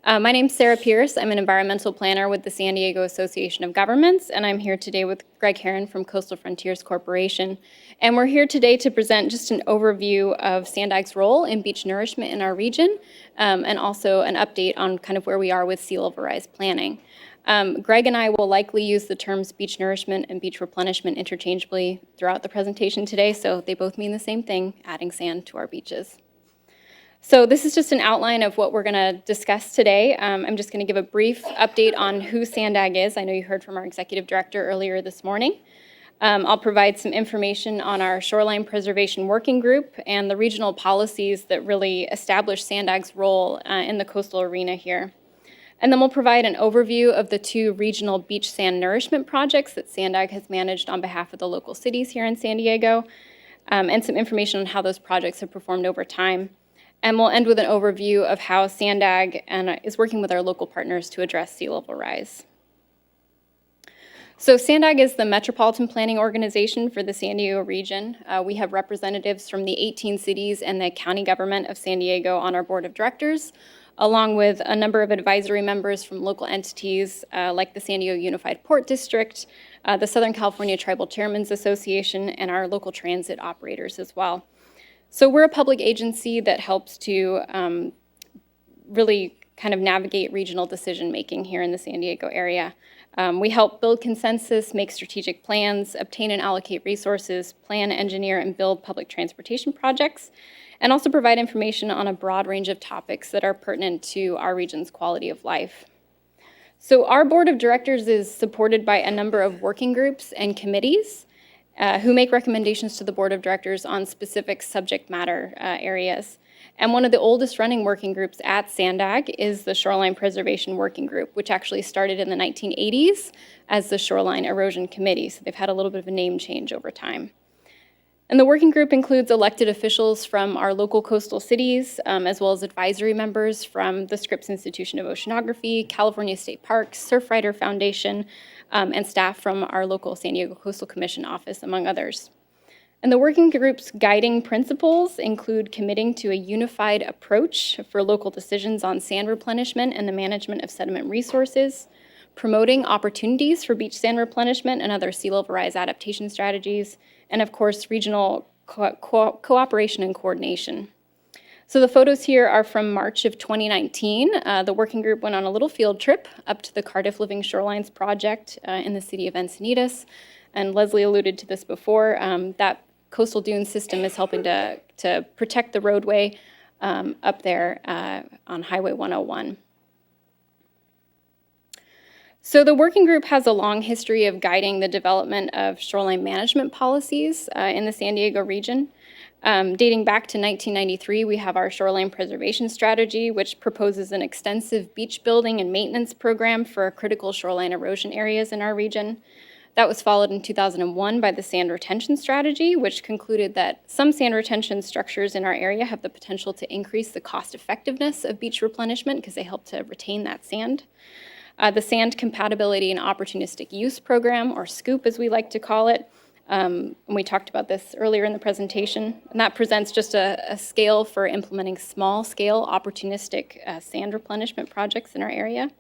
Speaker 5: My name's Sarah Pierce. I'm an environmental planner with the San Diego Association of Governments, and I'm here today with Greg Herron from Coastal Frontiers Corporation. And we're here today to present just an overview of Sandag's role in beach nourishment in our region, and also an update on kind of where we are with sea level rise planning. Greg and I will likely use the terms beach nourishment and beach replenishment interchangeably throughout the presentation today, so they both mean the same thing, adding sand to our beaches. So this is just an outline of what we're going to discuss today. I'm just going to give a brief update on who Sandag is. I know you heard from our executive director earlier this morning. I'll provide some information on our Shoreline Preservation Working Group and the regional policies that really establish Sandag's role in the coastal arena here. And then we'll provide an overview of the 2 regional beach sand nourishment projects that Sandag has managed on behalf of the local cities here in San Diego, and some information on how those projects have performed over time. And we'll end with an overview of how Sandag is working with our local partners to address sea level rise. So Sandag is the metropolitan planning organization for the San Diego region. We have representatives from the 18 cities and the county government of San Diego on our board of directors, along with a number of advisory members from local entities like the San Diego Unified Port District, the Southern California Tribal Chairmen's Association, and our local transit operators as well. So we're a public agency that helps to really kind of navigate regional decision-making here in the San Diego area. We help build consensus, make strategic plans, obtain and allocate resources, plan, engineer, and build public transportation projects, and also provide information on a broad range of topics that are pertinent to our region's quality of life. So our board of directors is supported by a number of working groups and committees who make recommendations to the board of directors on specific subject matter areas. And one of the oldest running working groups at Sandag is the Shoreline Preservation Working Group, which actually started in the 1980s as the Shoreline Erosion Committee. So they've had a little bit of a name change over time. And the working group includes elected officials from our local coastal cities, as well as advisory members from the Scripps Institution of Oceanography, California State Parks, Surfrider Foundation, and staff from our local San Diego Coastal Commission office, among others. And the working group's guiding principles include committing to a unified approach for local decisions on sand replenishment and the management of sediment resources, promoting opportunities for beach sand replenishment and other sea level rise adaptation strategies, and of course, regional cooperation and coordination. So the photos here are from March of 2019. The working group went on a little field trip up to the Cardiff Living Shorelines project in the city of Encinitas. And Leslie alluded to this before. That coastal dune system is helping to protect the roadway up there on Highway 101. So the working group has a long history of guiding the development of shoreline management policies in the San Diego region. Dating back to 1993, we have our Shoreline Preservation Strategy, which proposes an extensive beach building and maintenance program for critical shoreline erosion areas in our region. That was followed in 2001 by the Sand Retention Strategy, which concluded that some sand retention structures in our area have the potential to increase the cost effectiveness of beach replenishment because they help to retain that sand. The Sand Compatibility and Opportunistic Use Program, or SCOOP as we like to call it. We talked about this earlier in the presentation, and that presents just a scale for implementing small-scale opportunistic sand replenishment projects in our area.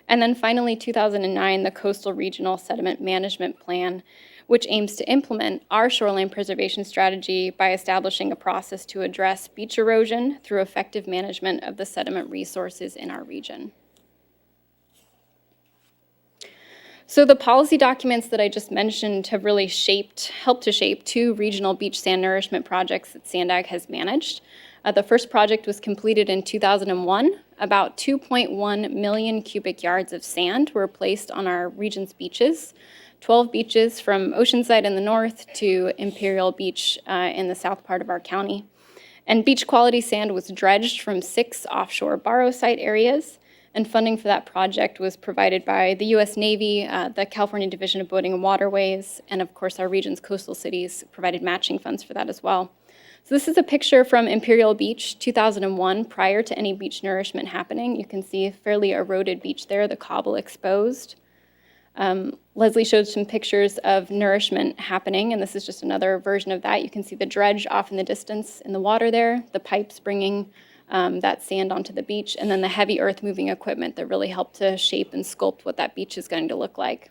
Speaker 5: And then finally, 2009, the Coastal Regional Sediment Management Plan, which aims to implement our shoreline preservation strategy by establishing a process to address beach erosion through effective management of the sediment resources in our region. So the policy documents that I just mentioned have really helped to shape two regional beach sand nourishment projects that SANDAG has managed. The first project was completed in 2001. About 2.1 million cubic yards of sand were placed on our region's beaches, 12 beaches from Oceanside in the north to Imperial Beach in the south part of our county. And beach quality sand was dredged from 6 offshore borrow site areas, and funding for that project was provided by the U.S. Navy, the California Division of Boating and Waterways, and of course our region's coastal cities provided matching funds for that as well. So this is a picture from Imperial Beach, 2001, prior to any beach nourishment happening. You can see a fairly eroded beach there, the cobble exposed. Leslie showed some pictures of nourishment happening, and this is just another version of that. You can see the dredge off in the distance in the water there, the pipes bringing that sand onto the beach, and then the heavy earth-moving equipment that really helped to shape and sculpt what that beach is going to look like.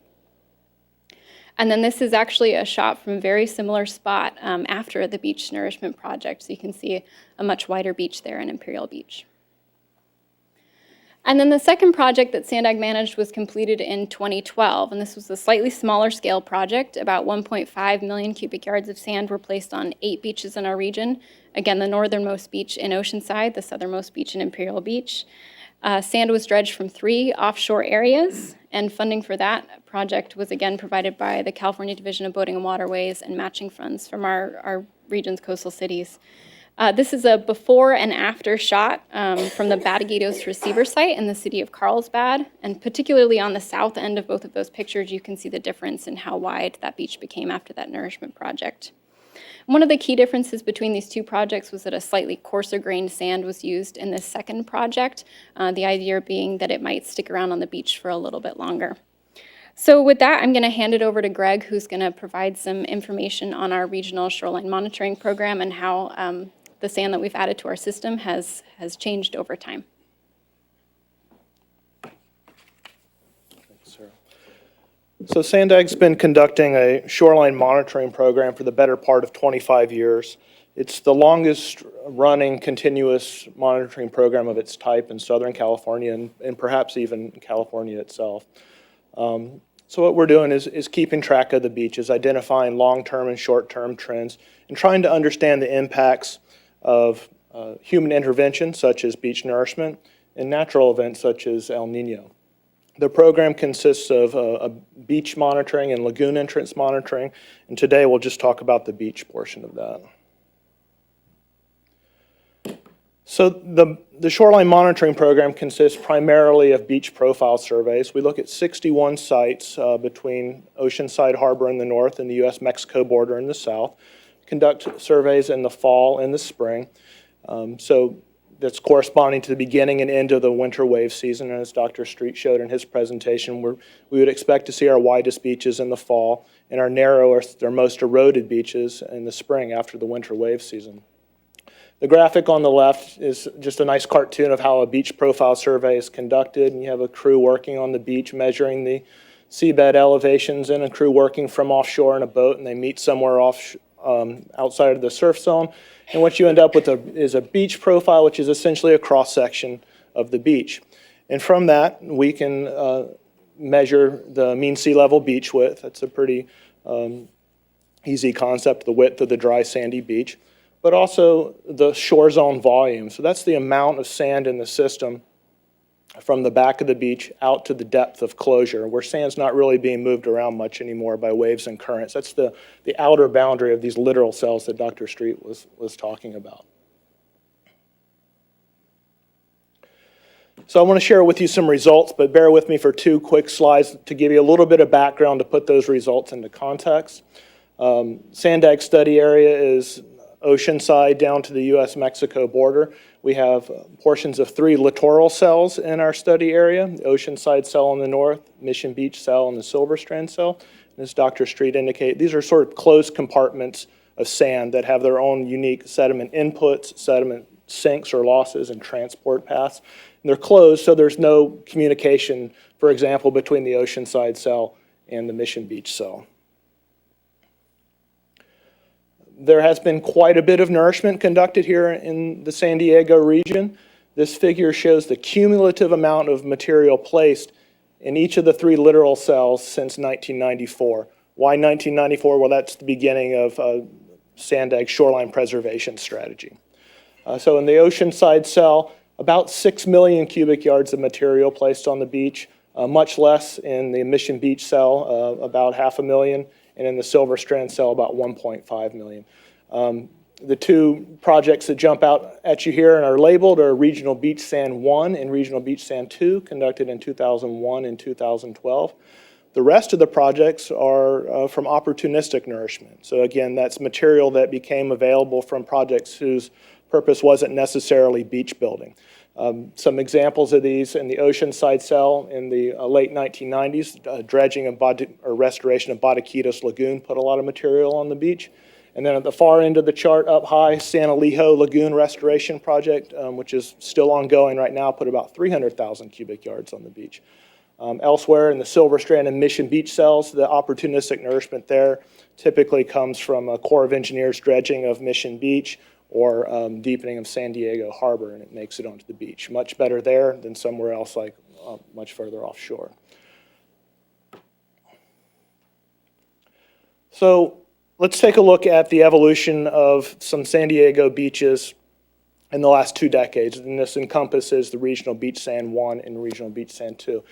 Speaker 5: And then this is actually a shot from a very similar spot after the beach nourishment project, so you can see a much wider beach there in Imperial Beach. And then the second project that SANDAG managed was completed in 2012, and this was a slightly smaller scale project. About 1.5 million cubic yards of sand were placed on 8 beaches in our region. Again, the northernmost beach in Oceanside, the southernmost beach in Imperial Beach. Sand was dredged from 3 offshore areas, and funding for that project was again provided by the California Division of Boating and Waterways and matching funds from our region's coastal cities. This is a before and after shot from the Bataguitos receiver site in the city of Carlsbad, and particularly on the south end of both of those pictures, you can see the difference in how wide that beach became after that nourishment project. One of the key differences between these two projects was that a slightly coarser grained sand was used in this second project, the idea being that it might stick around on the beach for a little bit longer. So with that, I'm going to hand it over to Greg, who's going to provide some information on our regional shoreline monitoring program and how the sand that we've added to our system has changed over time.
Speaker 6: Thanks, Sarah. So SANDAG's been conducting a shoreline monitoring program for the better part of 25 years. It's the longest running continuous monitoring program of its type in Southern California and perhaps even California itself. So what we're doing is keeping track of the beaches, identifying long-term and short-term trends, and trying to understand the impacts of human intervention, such as beach nourishment, and natural events such as El Nino. The program consists of a beach monitoring and lagoon entrance monitoring, and today we'll just talk about the beach portion of that. So the shoreline monitoring program consists primarily of beach profile surveys. We look at 61 sites between Oceanside Harbor in the north and the U.S.-Mexico border in the south. Conduct surveys in the fall and the spring. So that's corresponding to the beginning and end of the winter wave season. And as Dr. Street showed in his presentation, we would expect to see our widest beaches in the fall and our narrowest, our most eroded beaches in the spring after the winter wave season. The graphic on the left is just a nice cartoon of how a beach profile survey is conducted. And you have a crew working on the beach measuring the seabed elevations and a crew working from offshore in a boat, and they meet somewhere outside of the surf zone. And what you end up with is a beach profile, which is essentially a cross-section of the beach. And from that, we can measure the mean sea level beach width. That's a pretty easy concept, the width of the dry sandy beach, but also the shore zone volume. So that's the amount of sand in the system from the back of the beach out to the depth of closure, where sand's not really being moved around much anymore by waves and currents. That's the outer boundary of these littoral cells that Dr. Street was talking about. So I want to share with you some results, but bear with me for 2 quick slides to give you a little bit of background to put those results into context. SANDAG study area is Oceanside down to the U.S.-Mexico border. We have portions of 3 littoral cells in our study area, the Oceanside cell in the north, Mission Beach cell, and the Silver Strand cell. And as Dr. Street indicated, these are sort of closed compartments of sand that have their own unique sediment inputs, sediment sinks or losses, and transport paths. And they're closed, so there's no communication, for example, between the Oceanside cell and the Mission Beach cell. There has been quite a bit of nourishment conducted here in the San Diego region. This figure shows the cumulative amount of material placed in each of the 3 littoral cells since 1994. Why 1994? Well, that's the beginning of Sandig's shoreline preservation strategy. So in the Oceanside cell, about 6 million cubic yards of material placed on the beach, much less in the Mission Beach cell, about 500,000, and in the Silver Strand cell, about 1.5 million. The 2 projects that jump out at you here and are labeled are Regional Beach Sand 1 and Regional Beach Sand 2, conducted in 2001 and 2012. The rest of the projects are from opportunistic nourishment. So again, that's material that became available from projects whose purpose wasn't necessarily beach building. Some examples of these in the Oceanside cell in the late 1990s, dredging or restoration of Botaquitos Lagoon put a lot of material on the beach. And then at the far end of the chart up high, San Elijo Lagoon Restoration Project, which is still ongoing right now, put about 300,000 cubic yards on the beach. Elsewhere in the Silver Strand and Mission Beach cells, the opportunistic nourishment there typically comes from a Corps of Engineers dredging of Mission Beach or deepening of San Diego Harbor, and it makes it onto the beach. Much better there than somewhere else, like much further offshore. So let's take a look at the evolution of some San Diego beaches in the last 2 decades, and this encompasses the Regional Beach Sand 1 and Regional Beach Sand 2.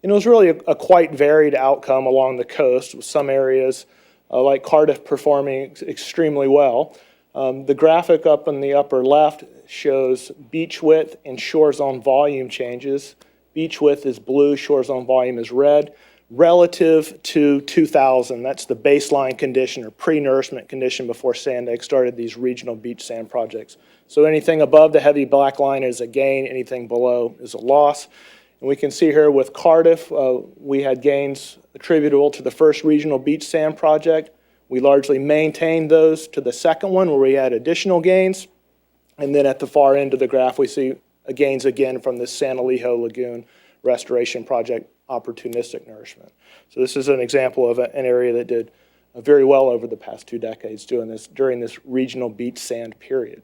Speaker 6: And it was really a quite varied outcome along the coast, with some areas like Cardiff performing extremely well. The graphic up in the upper left shows beach width and shore zone volume changes. Beach width is blue, shore zone volume is red, relative to 2000. That's the baseline condition or pre-nourishment condition before Sandig started these regional beach sand projects. So anything above the heavy black line is a gain, anything below is a loss. And we can see here with Cardiff, we had gains attributable to the first regional beach sand project. We largely maintained those to the second one where we had additional gains. And then at the far end of the graph, we see gains again from the San Elijo Lagoon Restoration Project, opportunistic nourishment. So this is an example of an area that did very well over the past 2 decades doing this during this regional beach sand period.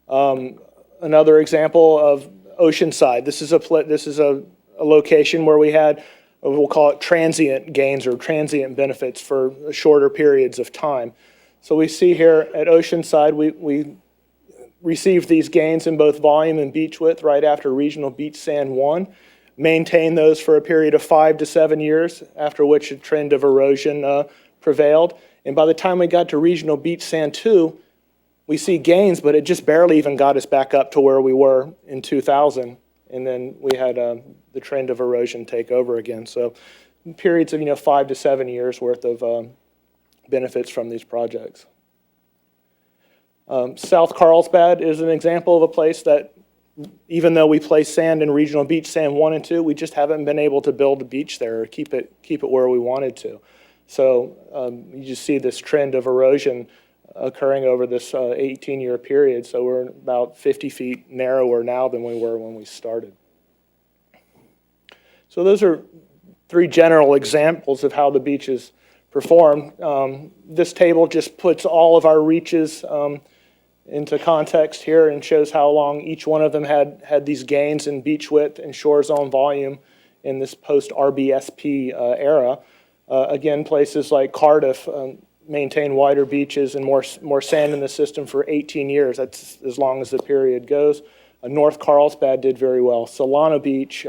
Speaker 6: Another example of Oceanside. This is a location where we had, we'll call it transient gains or transient benefits for shorter periods of time. So we see here at Oceanside, we received these gains in both volume and beach width right after Regional Beach Sand 1, maintained those for a period of 5 to 7 years, after which a trend of erosion prevailed. And by the time we got to Regional Beach Sand 2, we see gains, but it just barely even got us back up to where we were in 2000. And then we had the trend of erosion take over again. So periods of 5 to 7 years worth of benefits from these projects. South Carlsbad is an example of a place that, even though we place sand in Regional Beach Sand 1 and 2, we just haven't been able to build a beach there or keep it where we wanted to. So you just see this trend of erosion occurring over this 18-year period. So we're about 50 feet narrower now than we were when we started. So those are 3 general examples of how the beaches perform. This table just puts all of our reaches into context here and shows how long each one of them had these gains in beach width and shore zone volume in this post-RBSP era. Again, places like Cardiff maintain wider beaches and more sand in the system for 18 years. That's as long as the period goes. North Carlsbad did very well. Solano Beach,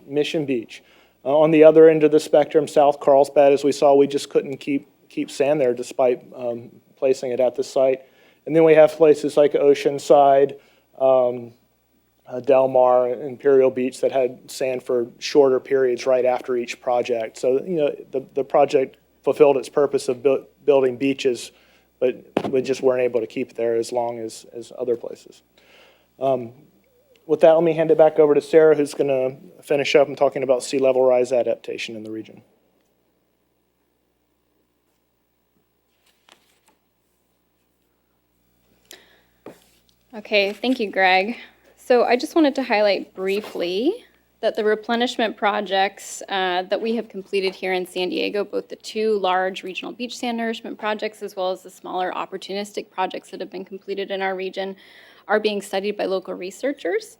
Speaker 6: Mission Beach. On the other end of the spectrum, South Carlsbad, as we saw, we just couldn't keep sand there despite placing it at the site. And then we have places like Oceanside, Del Mar, Imperial Beach that had sand for shorter periods right after each project. So the project fulfilled its purpose of building beaches, but we just weren't able to keep it there as long as other places. With that, let me hand it back over to Sarah, who's going to finish up and talking about sea level rise adaptation in the region.
Speaker 5: Okay, thank you, Greg. So I just wanted to highlight briefly that the replenishment projects that we have completed here in San Diego, both the 2 large regional beach sand nourishment projects as well as the smaller opportunistic projects that have been completed in our region, are being studied by local researchers.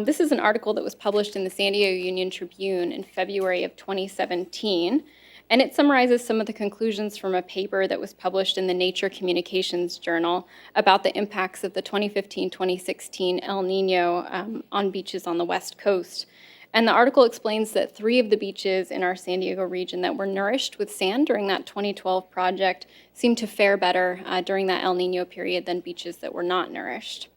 Speaker 5: This is an article that was published in the San Diego Union Tribune in February of 2017, and it summarizes some of the conclusions from a paper that was published in the Nature Communications Journal about the impacts of the 2015-2016 El Nino on beaches on the West Coast. And the article explains that 3 of the beaches in our San Diego region that were nourished with sand during that 2012 project seemed to fare better during that El Nino period than beaches that were not nourished.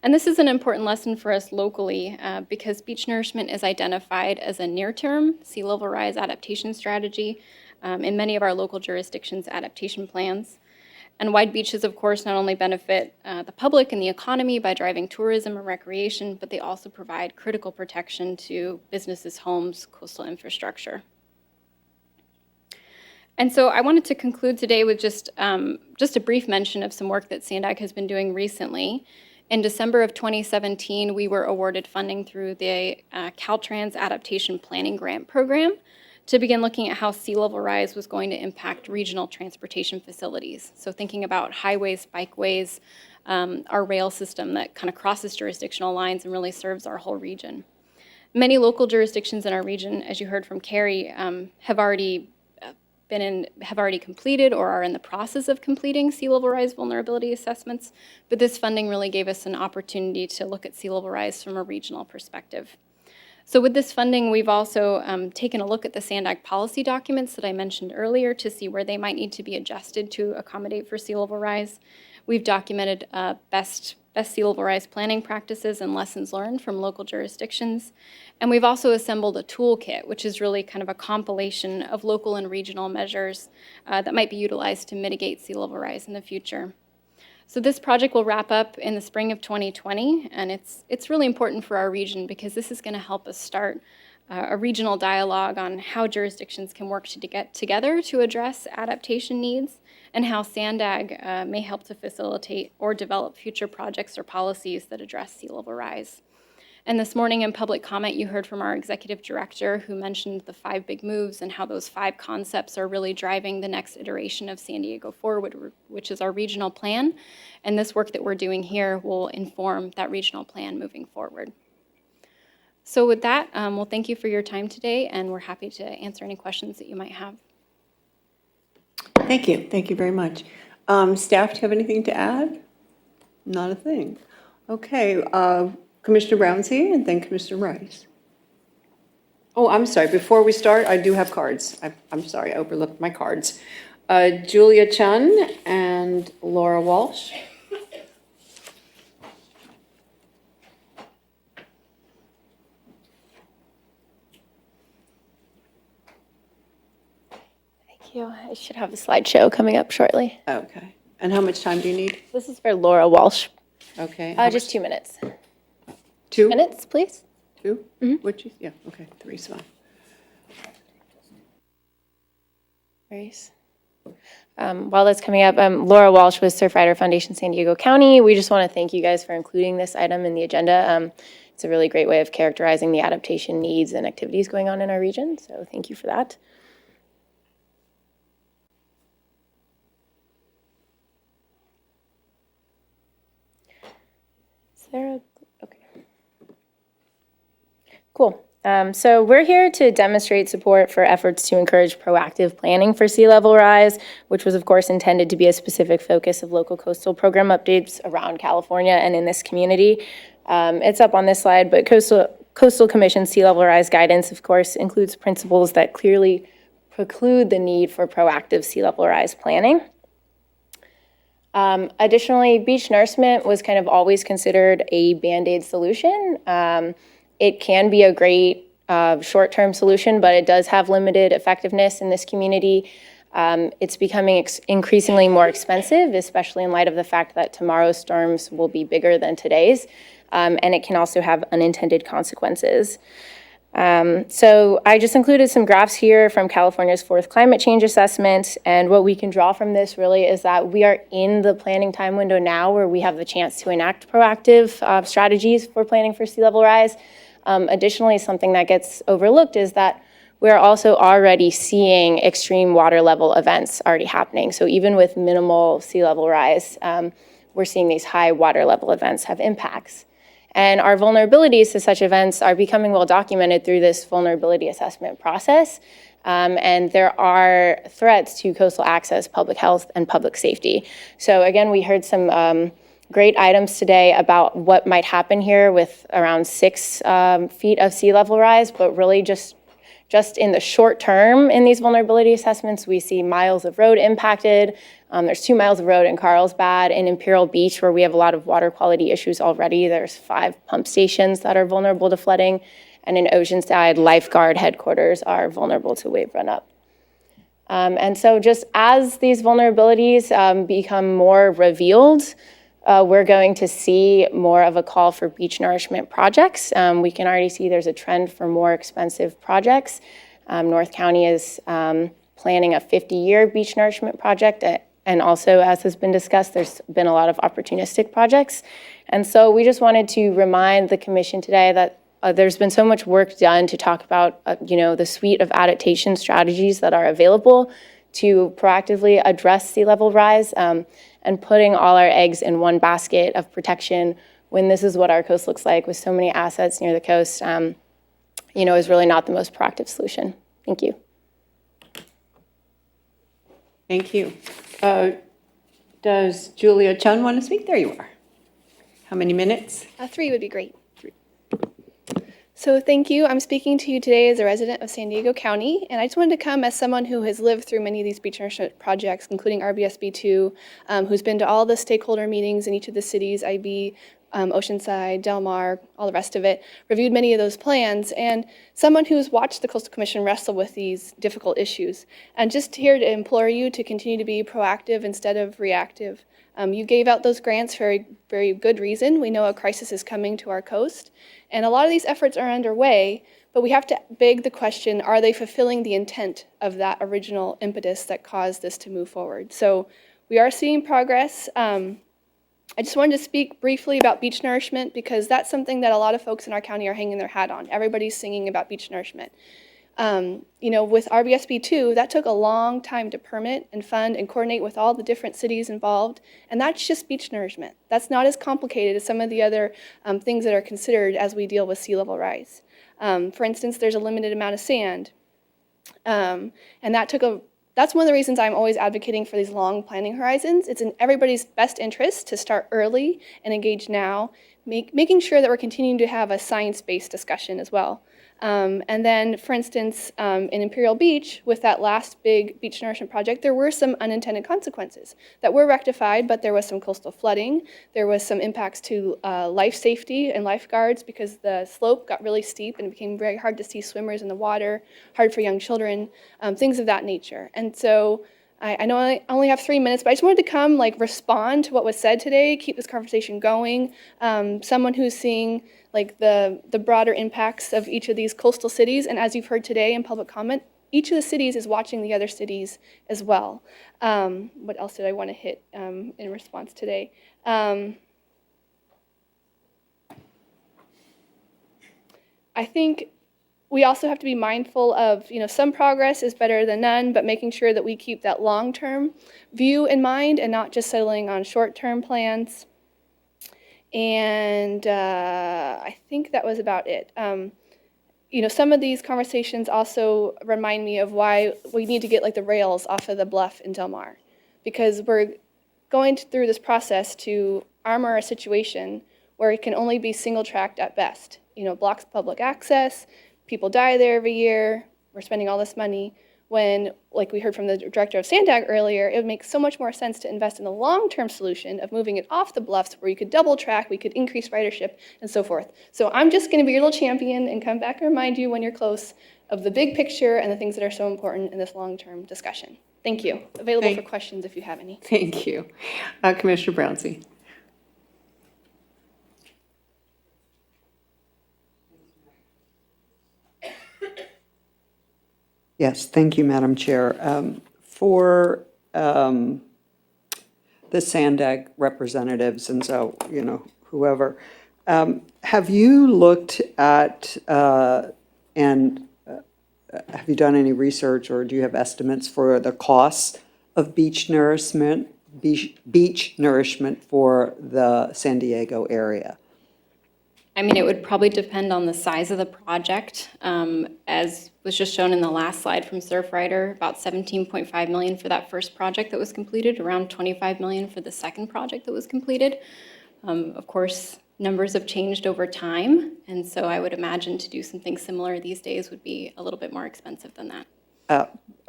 Speaker 5: And this is an important lesson for us locally because beach nourishment is identified as a near-term sea level rise adaptation strategy in many of our local jurisdictions' adaptation plans. And wide beaches, of course, not only benefit the public and the economy by driving tourism and recreation, but they also provide critical protection to businesses, homes, coastal infrastructure. And so I wanted to conclude today with just a brief mention of some work that SANDAG has been doing recently. In December of 2017, we were awarded funding through the Caltrans Adaptation Planning Grant Program to begin looking at how sea level rise was going to impact regional transportation facilities. So thinking about highways, bikeways, our rail system that kind of crosses jurisdictional lines and really serves our whole region. Many local jurisdictions in our region, as you heard from Carrie, have already completed or are in the process of completing sea level rise vulnerability assessments, but this funding really gave us an opportunity to look at sea level rise from a regional perspective. So with this funding, we've also taken a look at the SANDAG policy documents that I mentioned earlier to see where they might need to be adjusted to accommodate for sea level rise. We've documented best sea level rise planning practices and lessons learned from local jurisdictions. And we've also assembled a toolkit, which is really kind of a compilation of local and regional measures that might be utilized to mitigate sea level rise in the future. So this project will wrap up in the spring of 2020, and it's really important for our region because this is going to help us start a regional dialogue on how jurisdictions can work to get together to address adaptation needs and how SANDAG may help to facilitate or develop future projects or policies that address sea level rise. And this morning in public comment, you heard from our executive director who mentioned the 5 big moves and how those 5 concepts are really driving the next iteration of San Diego Forward, which is our regional plan. And this work that we're doing here will inform that regional plan moving forward. So with that, well, thank you for your time today, and we're happy to answer any questions that you might have.
Speaker 7: Thank you. Thank you very much. Staff, do you have anything to add? Not a thing. Okay. Commissioner Brown's here, and then Commissioner Rice. Oh, I'm sorry. Before we start, I do have cards. I'm sorry. I overlooked my cards. Julia Chun and Laura Walsh.
Speaker 8: Thank you. I should have a slideshow coming up shortly.
Speaker 7: Okay. And how much time do you need?
Speaker 8: This is for Laura Walsh.
Speaker 7: Okay.
Speaker 8: Just 2 minutes.
Speaker 7: 2
Speaker 8: Minutes, please.
Speaker 7: 2? Would you? Yeah. Okay. 3's fine.
Speaker 8: Grace. While that's coming up, Laura Walsh with Surf Rider Foundation San Diego County. We just want to thank you guys for including this item in the agenda. It's a really great way of characterizing the adaptation needs and activities going on in our region, so thank you for that. Is there a, okay. Cool. So we're here to demonstrate support for efforts to encourage proactive planning for sea level rise, which was of course intended to be a specific focus of local coastal program updates around California and in this community. It's up on this slide, but Coastal Commission sea level rise guidance, of course, includes principles that clearly preclude the need for proactive sea level rise planning. Additionally, beach nourishment was kind of always considered a Band-Aid solution. It can be a great short-term solution, but it does have limited effectiveness in this community. It's becoming increasingly more expensive, especially in light of the fact that tomorrow's storms will be bigger than today's, and it can also have unintended consequences. So I just included some graphs here from California's 4th climate change assessment, and what we can draw from this really is that we are in the planning time window now where we have the chance to enact proactive strategies for planning for sea level rise. Additionally, something that gets overlooked is that we're also already seeing extreme water level events already happening. So even with minimal sea level rise, we're seeing these high water level events have impacts. And our vulnerabilities to such events are becoming well documented through this vulnerability assessment process. And there are threats to coastal access, public health, and public safety. So again, we heard some great items today about what might happen here with around 6 feet of sea level rise, but really just in the short term in these vulnerability assessments, we see miles of road impacted. There's 2 miles of road in Carlsbad. In Imperial Beach, where we have a lot of water quality issues already, there's 5 pump stations that are vulnerable to flooding. And in Oceanside, lifeguard headquarters are vulnerable to wave run-up. And so just as these vulnerabilities become more revealed, we're going to see more of a call for beach nourishment projects. We can already see there's a trend for more expensive projects. North County is planning a 50-year beach nourishment project. And also, as has been discussed, there's been a lot of opportunistic projects. And so we just wanted to remind the commission today that there's been so much work done to talk about, the suite of adaptation strategies that are available to proactively address sea level rise. And putting all our eggs in one basket of protection when this is what our coast looks like with so many assets near the coast, is really not the most proactive solution. Thank you.
Speaker 7: Thank you. Does Julia Chun want to speak? There you are. How many minutes?
Speaker 9: 3 would be great. So thank you. I'm speaking to you today as a resident of San Diego County, and I just wanted to come as someone who has lived through many of these beach nourishment projects, including RBSB2, who's been to all the stakeholder meetings in each of the cities, IB, Oceanside, Del Mar, all the rest of it, reviewed many of those plans, and someone who's watched the Coastal Commission wrestle with these difficult issues. And just here to implore you to continue to be proactive instead of reactive. You gave out those grants for a very good reason. We know a crisis is coming to our coast, and a lot of these efforts are underway, but we have to beg the question, are they fulfilling the intent of that original impetus that caused this to move forward? So we are seeing progress. I just wanted to speak briefly about beach nourishment because that's something that a lot of folks in our county are hanging their hat on. Everybody's singing about beach nourishment. With RBSB2, that took a long time to permit and fund and coordinate with all the different cities involved, and that's just beach nourishment. That's not as complicated as some of the other things that are considered as we deal with sea level rise. For instance, there's a limited amount of sand, and that's one of the reasons I'm always advocating for these long planning horizons. It's in everybody's best interest to start early and engage now, making sure that we're continuing to have a science-based discussion as well. And then, for instance, in Imperial Beach, with that last big beach nourishment project, there were some unintended consequences that were rectified, but there was some coastal flooding. There was some impacts to life safety and lifeguards because the slope got really steep and it became very hard to see swimmers in the water, hard for young children, things of that nature. And so I know I only have 3 minutes, but I just wanted to come respond to what was said today, keep this conversation going. Someone who's seeing the broader impacts of each of these coastal cities, and as you've heard today in public comment, each of the cities is watching the other cities as well. What else did I want to hit in response today? I think we also have to be mindful of, some progress is better than none, but making sure that we keep that long-term view in mind and not just settling on short-term plans. And I think that was about it. Some of these conversations also remind me of why we need to get the rails off of the bluff in Del Mar, because we're going through this process to armor a situation where it can only be single-tracked at best. Blocks public access. People die there every year. We're spending all this money when, like we heard from the director of Sandag earlier, it would make so much more sense to invest in the long-term solution of moving it off the bluffs where you could double track, we could increase ridership, and so forth. So I'm just going to be your little champion and come back and remind you when you're close of the big picture and the things that are so important in this long-term discussion. Thank you. Available for questions if you have any.
Speaker 7: Thank you. Commissioner Brownsey.
Speaker 10: Yes, thank you, Madam Chair. For the Sandag representatives and so, whoever, Have you looked at, have you done any research or do you have estimates for the costs of beach nourishment for the San Diego area?
Speaker 5: I mean, it would probably depend on the size of the project. As was just shown in the last slide from Surfrider, about $17.5 million for that first project that was completed, around $25 million for the second project that was completed. Of course, numbers have changed over time, and so I would imagine to do something similar these days would be a little bit more expensive than that.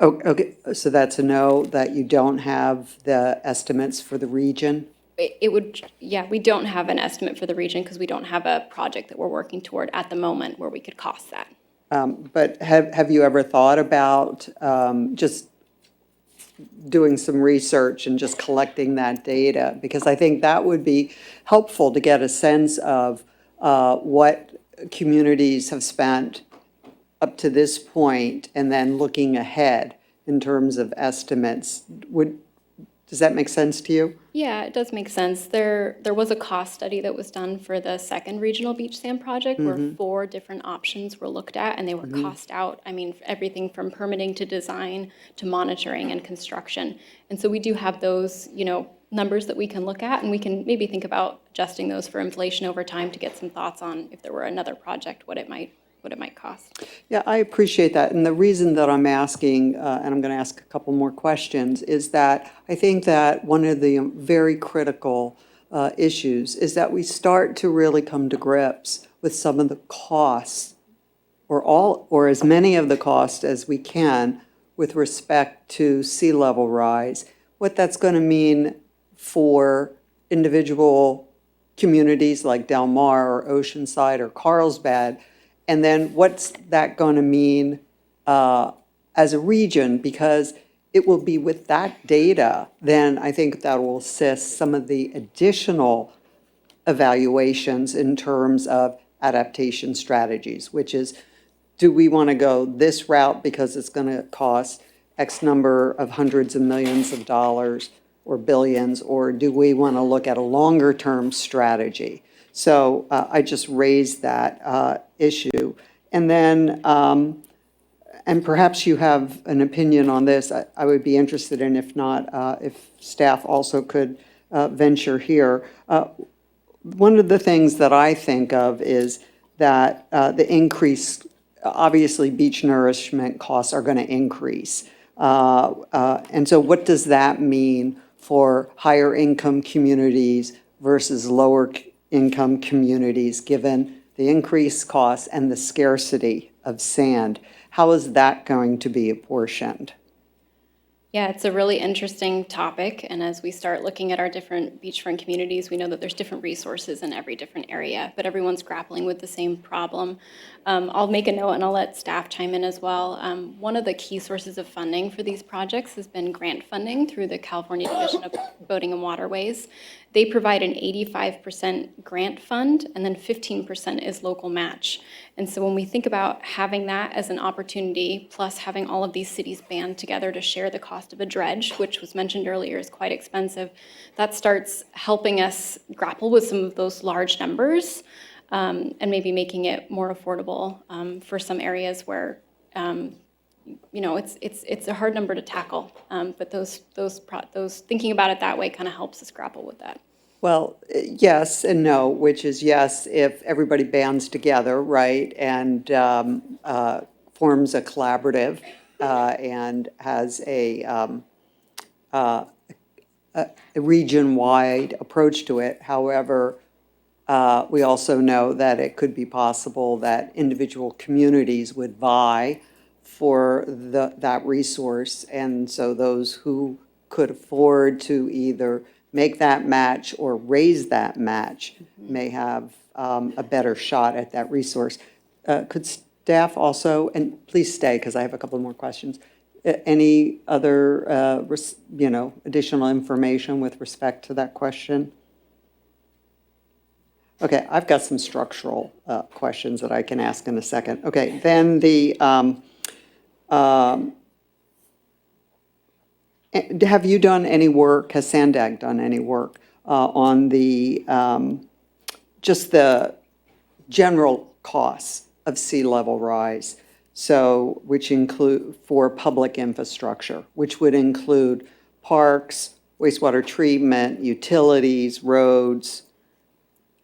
Speaker 10: Okay, so that's a no, that you don't have the estimates for the region?
Speaker 5: It would, yeah, we don't have an estimate for the region because we don't have a project that we're working toward at the moment where we could cost that.
Speaker 10: But have you ever thought about just doing some research and just collecting that data? Because I think that would be helpful to get a sense of what communities have spent up to this point and then looking ahead in terms of estimates. Does that make sense to you?
Speaker 5: Yeah, it does make sense. There was a cost study that was done for the second regional beach sand project where 4 different options were looked at and they were cost out. I mean, everything from permitting to design to monitoring and construction. And so we do have those, numbers that we can look at and we can maybe think about adjusting those for inflation over time to get some thoughts on if there were another project, what it might cost.
Speaker 10: Yeah, I appreciate that. And the reason that I'm asking, and I'm going to ask a couple more questions, is that I think that one of the very critical issues is that we start to really come to grips with some of the costs, or as many of the costs as we can with respect to sea level rise, what that's going to mean for individual communities like Del Mar or Oceanside or Carlsbad. And then what's that going to mean as a region? Because it will be with that data, then I think that will assist some of the additional evaluations in terms of adaptation strategies, which is, do we want to go this route because it's going to cost X number of hundreds of millions of dollars or billions, or do we want to look at a longer term strategy? So I just raised that issue. And then, and perhaps you have an opinion on this, I would be interested in, if not, if staff also could venture here. One of the things that I think of is that the increase, obviously beach nourishment costs are going to increase. And so what does that mean for higher income communities versus lower income communities, given the increased costs and the scarcity of sand? How is that going to be apportioned?
Speaker 5: Yeah, it's a really interesting topic, and as we start looking at our different beachfront communities, we know that there's different resources in every different area, but everyone's grappling with the same problem. I'll make a note and I'll let staff chime in as well. One of the key sources of funding for these projects has been grant funding through the California Division of Boating and Waterways. They provide an 85% grant fund, and then 15% is local match. And so when we think about having that as an opportunity, plus having all of these cities band together to share the cost of a dredge, which was mentioned earlier is quite expensive, that starts helping us grapple with some of those large numbers, and maybe making it more affordable for some areas where it's a hard number to tackle, but those thinking about it that way kind of helps us grapple with that.
Speaker 10: Well, yes and no, which is yes, if everybody bands together, right, and forms a collaborative and has a region-wide approach to it. However, we also know that it could be possible that individual communities would vie for that resource, and so those who could afford to either make that match or raise that match may have a better shot at that resource. Could staff also, and please stay because I have a couple more questions, any other additional information with respect to that question? Okay, I've got some structural questions that I can ask in a second. Okay, then have you done any work, has SANDAG done any work on the, just the general costs of sea level rise. So, which include for public infrastructure, which would include parks, wastewater treatment, utilities, roads,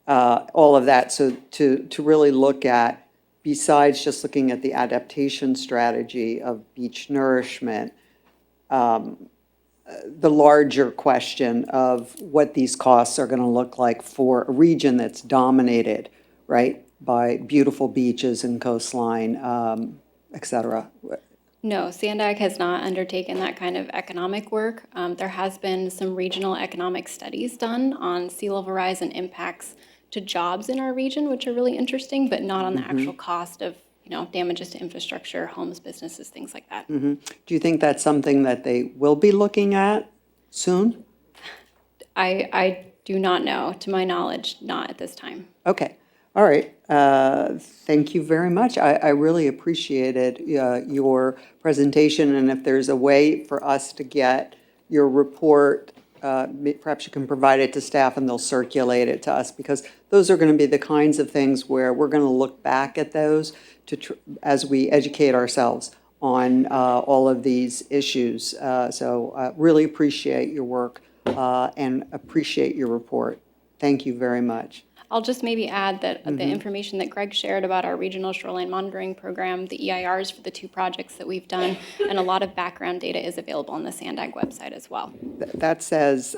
Speaker 10: all of that. So to really look at, besides just looking at the adaptation strategy of beach nourishment, the larger question of what these costs are going to look like for a region that's dominated, right, by beautiful beaches and coastline, et cetera.
Speaker 5: No, Sandag has not undertaken that kind of economic work. There has been some regional economic studies done on sea level rise and impacts to jobs in our region, which are really interesting, but not on the actual cost of, damages to infrastructure, homes, businesses, things like that.
Speaker 10: Do you think that's something that they will be looking at soon?
Speaker 5: I do not know, to my knowledge, not at this time.
Speaker 10: Okay, all right. Thank you very much. I really appreciated your presentation, and if there's a way for us to get your report, perhaps you can provide it to staff and they'll circulate it to us, because those are going to be the kinds of things where we're going to look back at those as we educate ourselves on all of these issues. So really appreciate your work and appreciate your report. Thank you very much.
Speaker 5: I'll just maybe add that the information that Greg shared about our regional shoreline monitoring program, the EIRs for the 2 projects that we've done, and a lot of background data is available on the Sandag website as well.
Speaker 10: That says,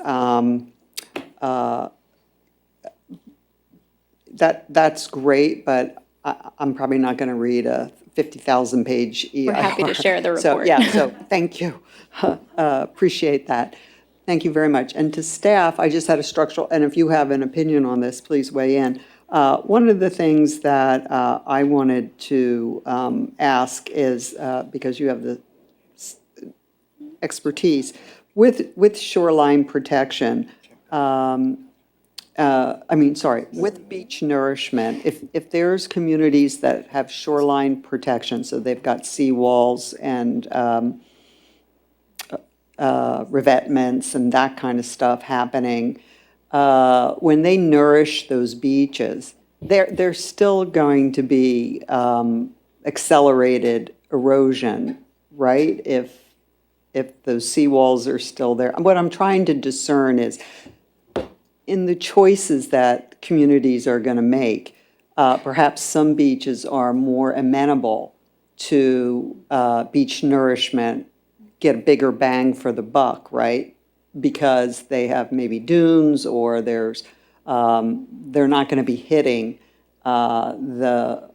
Speaker 10: that's great, but I'm probably not going to read a 50,000-page EIR.
Speaker 5: We're happy to share the report.
Speaker 10: So, yeah, so thank you. Appreciate that. Thank you very much. And to staff, I just had a structural, and if you have an opinion on this, please weigh in. One of the things that I wanted to ask is, because you have the expertise, with shoreline protection, with beach nourishment, if there's communities that have shoreline protection, so they've got seawalls and revetments and that kind of stuff happening, when they nourish those beaches, there's still going to be accelerated erosion, right? If those seawalls are still there. What I'm trying to discern is, in the choices that communities are going to make, perhaps some beaches are more amenable to beach nourishment, get a bigger bang for the buck, right? Because they have maybe dunes, or they're not going to be hitting the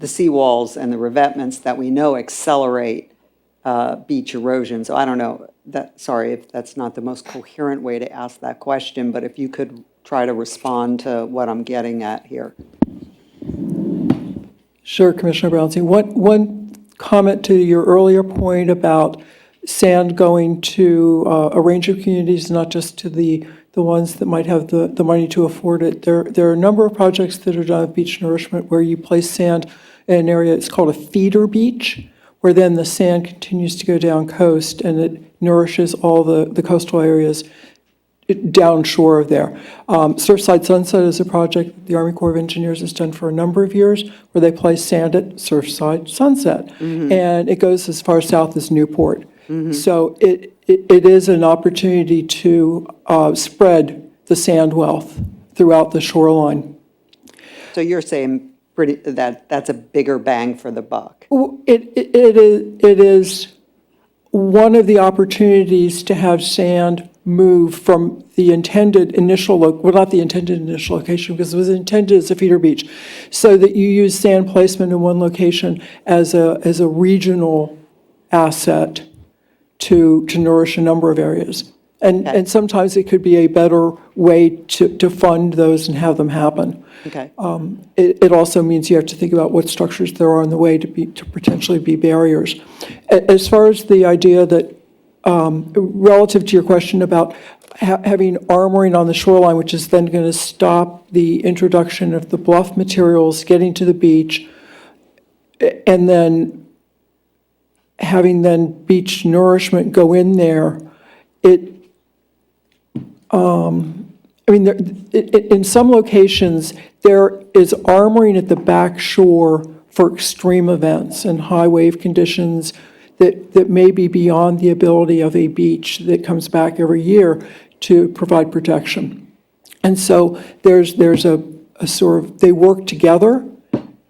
Speaker 10: seawalls and the revetments that we know accelerate beach erosion. So I don't know, sorry if that's not the most coherent way to ask that question, but if you could try to respond to what I'm getting at here.
Speaker 4: Sure, Commissioner Brownstein. One comment to your earlier point about sand going to a range of communities, not just to the ones that might have the money to afford it. There are a number of projects that are done at beach nourishment where you place sand in an area, it's called a feeder beach, where then the sand continues to go down coast and it nourishes all the coastal areas down shore of there. Surfside Sunset is a project that the Army Corps of Engineers has done for a number of years, where they place sand at Surfside Sunset, and it goes as far south as Newport. So it is an opportunity to spread the sand wealth throughout the shoreline.
Speaker 10: So you're saying that's a bigger bang for the buck?
Speaker 4: It is one of the opportunities to have sand move from the intended initial, not the intended initial location, because it was intended as a feeder beach, so that you use sand placement in one location as a regional asset to nourish a number of areas. And sometimes it could be a better way to fund those and have them happen.
Speaker 10: Okay.
Speaker 4: It also means you have to think about what structures there are in the way to potentially be barriers. As far as the idea that, relative to your question about having armoring on the shoreline, which is then going to stop the introduction of the bluff materials getting to the beach, and then having beach nourishment go in there, in some locations, there is armoring at the back shore for extreme events and high wave conditions that may be beyond the ability of a beach that comes back every year to provide protection. And so there's a sort of, they work together,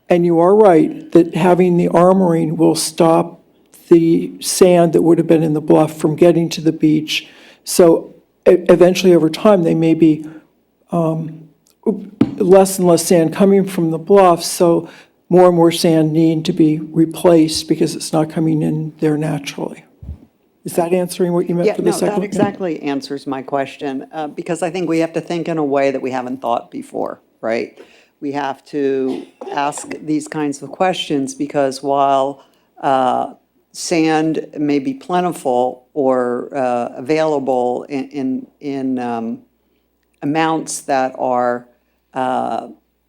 Speaker 4: and you are right that having the armoring will stop the sand that would have been in the bluff from getting to the beach. So eventually, over time, they may be less and less sand coming from the bluff, so more and more sand need to be replaced because it's not coming in there naturally. Is that answering what you meant
Speaker 10: Yeah,
Speaker 4: for the
Speaker 10: no,
Speaker 4: second?
Speaker 10: that exactly answers my question, because I think we have to think in a way that we haven't thought before, right? We have to ask these kinds of questions because while sand may be plentiful or available in amounts that are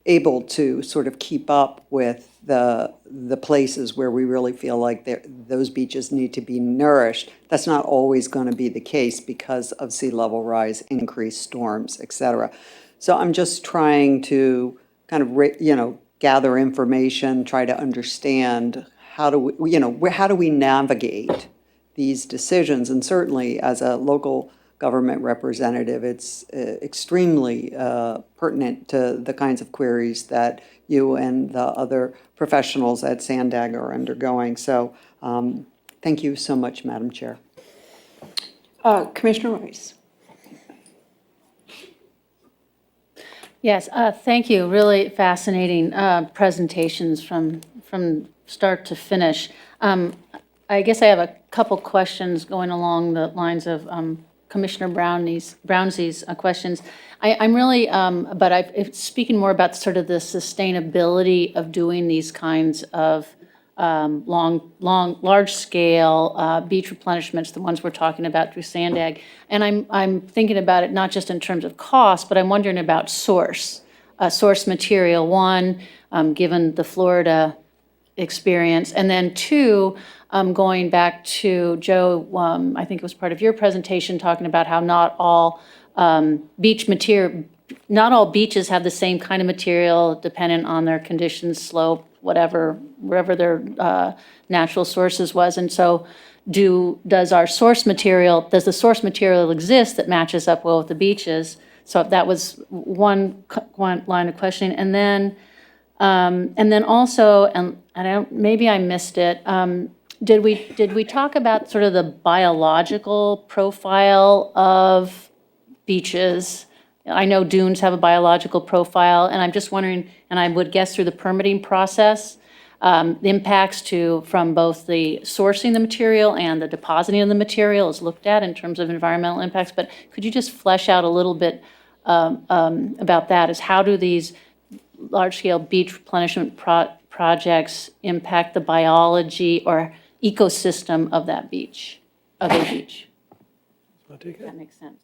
Speaker 10: able to sort of keep up with the places where we really feel like those beaches need to be nourished, that's not always going to be the case because of sea level rise, increased storms, et cetera. So I'm just trying to kind of, gather information, try to understand how do we navigate these decisions? And certainly as a local government representative, it's extremely pertinent to the kinds of queries that you and the other professionals at Sandag are undergoing. So thank you so much, Madam Chair.
Speaker 7: Commissioner Rice.
Speaker 11: Yes, thank you. Really fascinating presentations from start to finish. I guess I have a couple questions going along the lines of Commissioner Brownsee's questions. I'm really, but I'm speaking more about sort of the sustainability of doing these kinds of large-scale beach replenishments, the ones we're talking about through Sandag. And I'm thinking about it not just in terms of cost, but I'm wondering about source material, one, given the Florida experience, and then two, going back to Joe, I think it was part of your presentation, talking about how not all beaches have the same kind of material dependent on their conditions, slope, whatever, wherever their natural sources was. And so does the source material exist that matches up well with the beaches? So that was one line of questioning. And then also, and maybe I missed it, did we talk about sort of the biological profile of beaches? I know dunes have a biological profile, and I'm just wondering, and I would guess through the permitting process, the impacts from both the sourcing the material and the depositing of the material is looked at in terms of environmental impacts. But could you just flesh out a little bit about that? Is how do these large-scale beach replenishment projects impact the biology or ecosystem of that beach, of a beach? If that makes sense.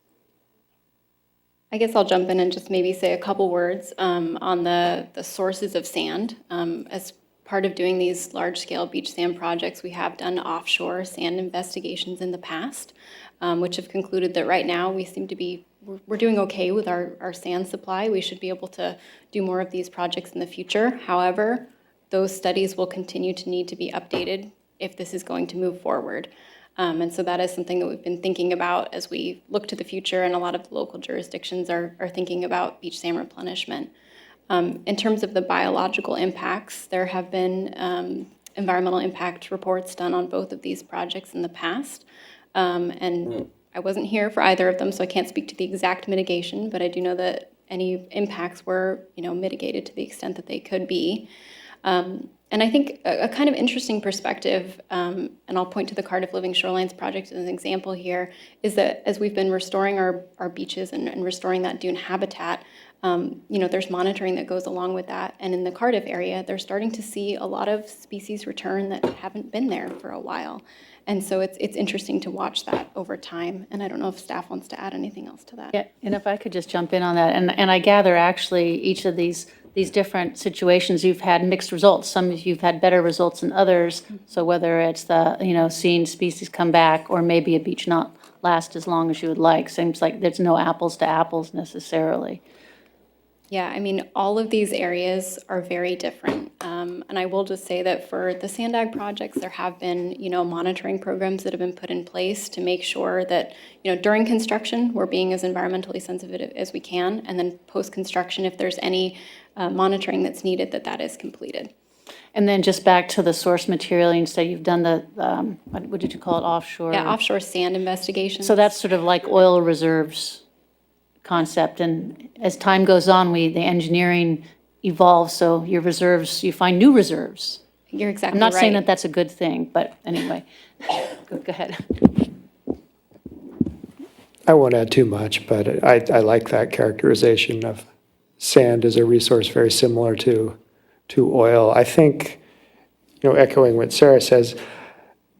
Speaker 5: I guess I'll jump in and just maybe say a couple words on the sources of sand. As part of doing these large-scale beach sand projects, we have done offshore sand investigations in the past, which have concluded that right now we're doing okay with our sand supply. We should be able to do more of these projects in the future. However, those studies will continue to need to be updated if this is going to move forward. And so that is something that we've been thinking about as we look to the future, and a lot of the local jurisdictions are thinking about beach sand replenishment. In terms of the biological impacts, there have been environmental impact reports done on both of these projects in the past. And I wasn't here for either of them, so I can't speak to the exact mitigation, but I do know that any impacts were, mitigated to the extent that they could be. And I think a kind of interesting perspective, and I'll point to the Cardiff Living Shorelines project as an example here, is that as we've been restoring our beaches and restoring that dune habitat, there's monitoring that goes along with that. And in the Cardiff area, they're starting to see a lot of species return that haven't been there for a while. And so it's interesting to watch that over time. And I don't know if staff wants to add anything else to that.
Speaker 11: Yeah, and if I could just jump in on that, and I gather actually each of these different situations, you've had mixed results. Some of you've had better results than others. So whether it's the, seeing species come back or maybe a beach not last as long as you would like, seems like there's no apples to apples necessarily.
Speaker 5: Yeah, I mean, all of these areas are very different. And I will just say that for the sand ag projects, there have been, monitoring programs that have been put in place to make sure that, during construction, we're being as environmentally sensitive as we can. And then post-construction, if there's any monitoring that's needed, that is completed.
Speaker 11: And then just back to the source material, you said you've done the, what did you call it, offshore?
Speaker 5: Yeah, offshore sand investigation.
Speaker 11: So that's sort of like oil reserves concept, and as time goes on, the engineering evolves, so your reserves, you find new reserves.
Speaker 5: You're exactly
Speaker 11: I'm
Speaker 5: right.
Speaker 11: not saying that that's a good thing, but anyway, go ahead.
Speaker 3: I won't add too much, but I like that characterization of sand as a resource very similar to oil. I think, echoing what Sarah says,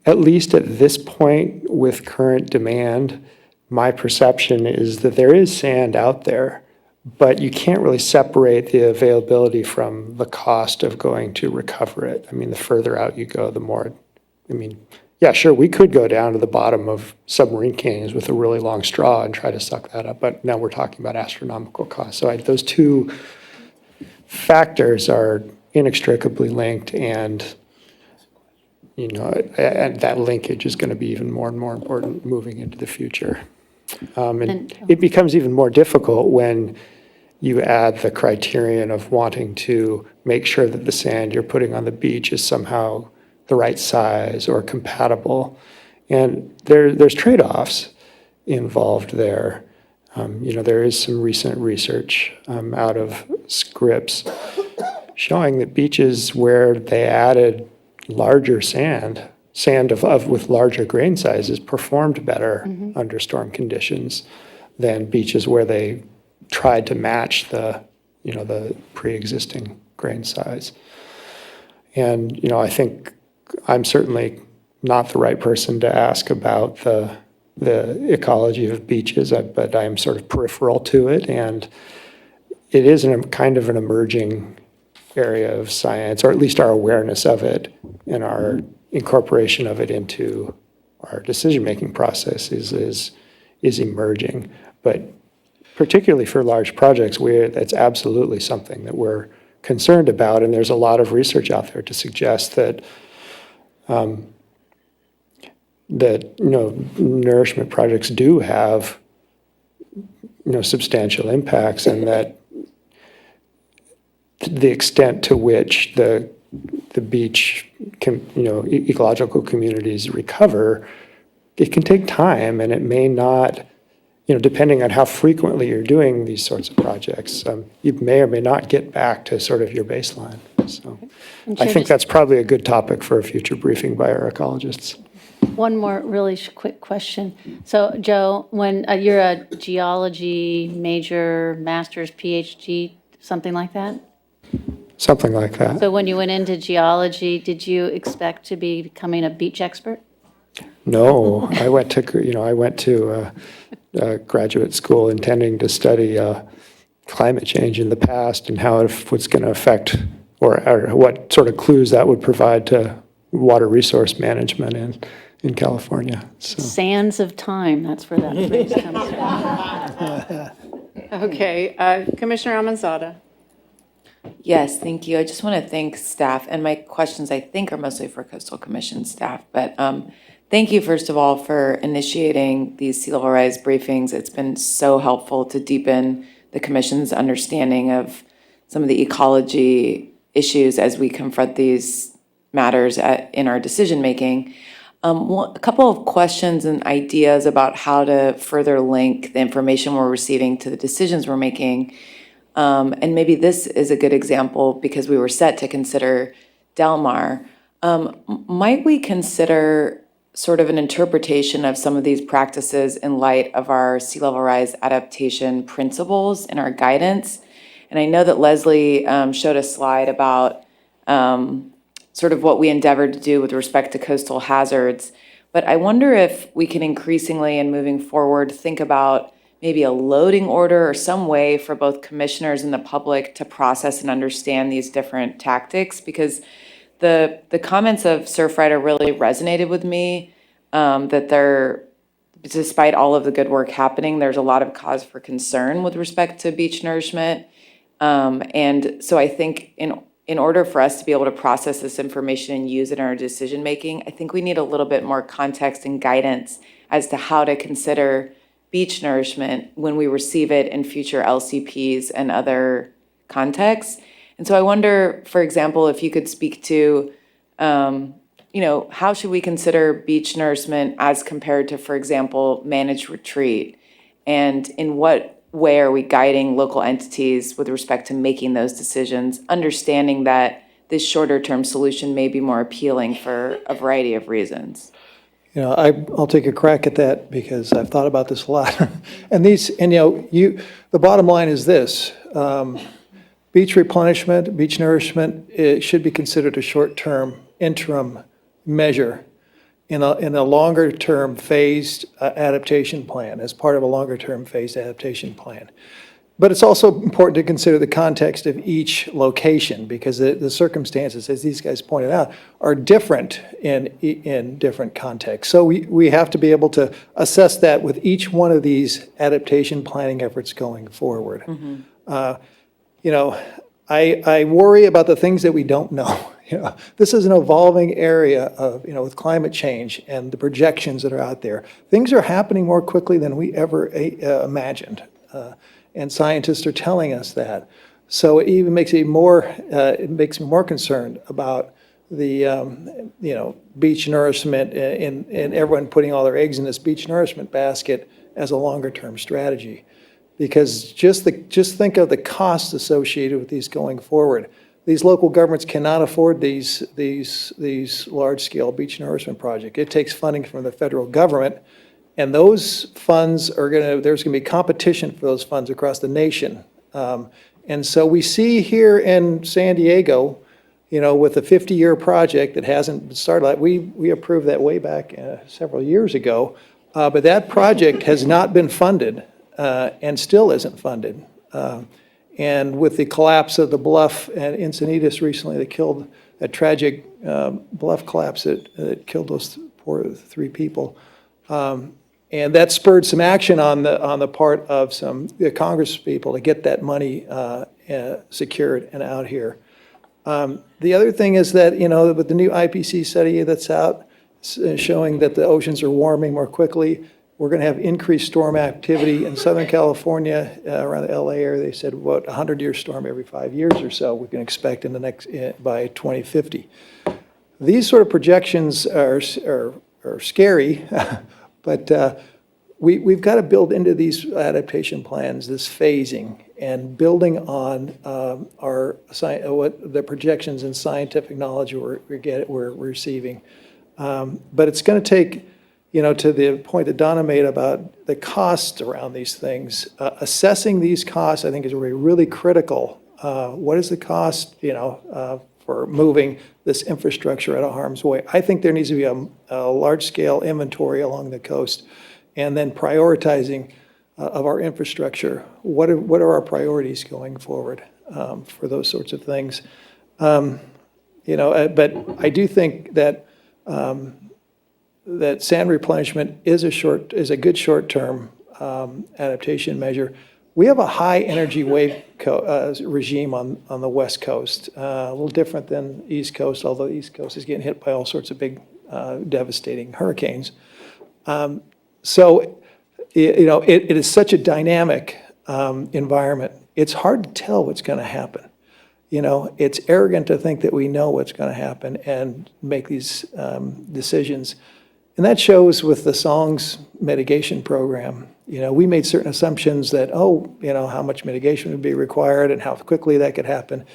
Speaker 3: at least at this point with current demand, my perception is that there is sand out there, but you can't really separate the availability from the cost of going to recover it. I mean, the further out you go, the more, yeah, sure, we could go down to the bottom of submarine canyons with a really long straw and try to suck that up, but now we're talking about astronomical costs. So those two factors are inextricably linked, and and that linkage is going to be even more and more important moving into the future. And it becomes even more difficult when you add the criterion of wanting to make sure that the sand you're putting on the beach is somehow the right size or compatible. And there's trade-offs involved there. There is some recent research out of Scripps showing that beaches where they added larger sand with larger grain sizes performed better under storm conditions than beaches where they tried to match the pre-existing grain size. And, I think I'm certainly not the right person to ask about the ecology of beaches, but I'm sort of peripheral to it, and it is kind of an emerging area of science, or at least our awareness of it and our incorporation of it into our decision-making process is emerging. But particularly for large projects, that's absolutely something that we're concerned about, and there's a lot of research out there to suggest that nourishment projects do have substantial impacts, and that the extent to which the beach ecological communities recover, it can take time, and it may not, depending on how frequently you're doing these sorts of projects, you may or may not get back to sort of your baseline. So I think that's probably a good topic for a future briefing by our ecologists.
Speaker 11: One more really quick question. So Joe, when you're a geology major, master's, PhD, something like that?
Speaker 3: Something like that.
Speaker 11: So when you went into geology, did you expect to be becoming a beach expert?
Speaker 3: No, I went to graduate school intending to study climate change in the past and how it was going to affect, or what sort of clues that would provide to water resource management in California. So.
Speaker 11: Sands of time, that's where that phrase comes from.
Speaker 7: Okay, Commissioner Amanzada.
Speaker 12: Yes, thank you. I just want to thank staff, and my questions, I think, are mostly for Coastal Commission staff. But thank you, first of all, for initiating these sea level rise briefings. It's been so helpful to deepen the Commission's understanding of some of the ecology issues as we confront these matters in our decision-making. A couple of questions and ideas about how to further link the information we're receiving to the decisions we're making. And maybe this is a good example because we were set to consider Del Mar. Might we consider sort of an interpretation of some of these practices in light of our sea level rise adaptation principles and our guidance? And I know that Leslie showed a slide about sort of what we endeavored to do with respect to coastal hazards. But I wonder if we can increasingly, in moving forward, think about maybe a loading order or some way for both commissioners and the public to process and understand these different tactics, because the comments of Surfrider really resonated with me, that despite all of the good work happening, there's a lot of cause for concern with respect to beach nourishment. And so I think in order for us to be able to process this information and use it in our decision-making, I think we need a little bit more context and guidance as to how to consider beach nourishment when we receive it in future LCPs and other contexts. And so I wonder, for example, if you could speak to, how should we consider beach nourishment as compared to, for example, managed retreat? And in what way are we guiding local entities with respect to making those decisions, understanding that this shorter-term solution may be more appealing for a variety of reasons?
Speaker 1: I'll take a crack at that because I've thought about this a lot. The bottom line is this. Beach replenishment, beach nourishment, it should be considered a short-term interim measure in a longer-term phased adaptation plan, as part of a longer-term phased adaptation plan. But it's also important to consider the context of each location, because the circumstances, as these guys pointed out, are different in different contexts. So we have to be able to assess that with each one of these adaptation planning efforts going forward. I worry about the things that we don't know. This is an evolving area of, with climate change and the projections that are out there. Things are happening more quickly than we ever imagined. And scientists are telling us that. So it even makes me more concerned about the, beach nourishment and everyone putting all their eggs in this beach nourishment basket as a longer term strategy. Because just think of the costs associated with these going forward. These local governments cannot afford these large-scale beach nourishment projects. It takes funding from the federal government, and those funds there's going to be competition for those funds across the nation. And so we see here in San Diego, with a 50-year project that hasn't been started, we approved that way back several years ago, but that project has not been funded and still isn't funded. And with the collapse of the bluff at Encinitas recently, that tragic bluff collapse that killed those poor 3 people. And that spurred some action on the part of some Congress people to get that money secured and out here. The other thing is that, with the new IPC study that's out, showing that the oceans are warming more quickly, we're going to have increased storm activity in Southern California, around the LA area. They said, a 100-year storm every 5 years or so we can expect by 2050. These sort of projections are scary, but we've got to build into these adaptation plans this phasing and building on what the projections and scientific knowledge we're receiving. But it's going to take, to the point that Donna made about the costs around these things, assessing these costs, I think, is really critical. What is the cost, for moving this infrastructure out of harm's way? I think there needs to be a large-scale inventory along the coast, and then prioritizing of our infrastructure. What are our priorities going forward for those sorts of things? But I do think that that sand replenishment is a good short-term adaptation measure. We have a high energy wave regime on the West Coast, a little different than East Coast, although the East Coast is getting hit by all sorts of big, devastating hurricanes. So, it is such a dynamic environment. It's hard to tell what's going to happen. It's arrogant to think that we know what's going to happen and make these decisions. And that shows with the SONGS mitigation program. We made certain assumptions that, how much mitigation would be required and how quickly that could happen.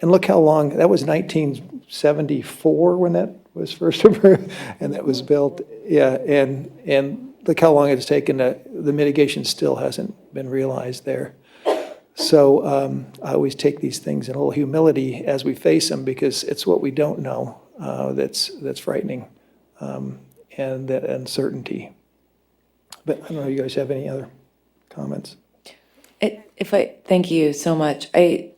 Speaker 1: And look how long, that was 1974 when that was first approved and that was built. Yeah, and look how long it's taken the mitigation still hasn't been realized there. So I always take these things in a little humility as we face them, because it's what we don't know that's frightening. And that uncertainty. But I don't know, you guys have any other comments?
Speaker 12: Thank you so much. I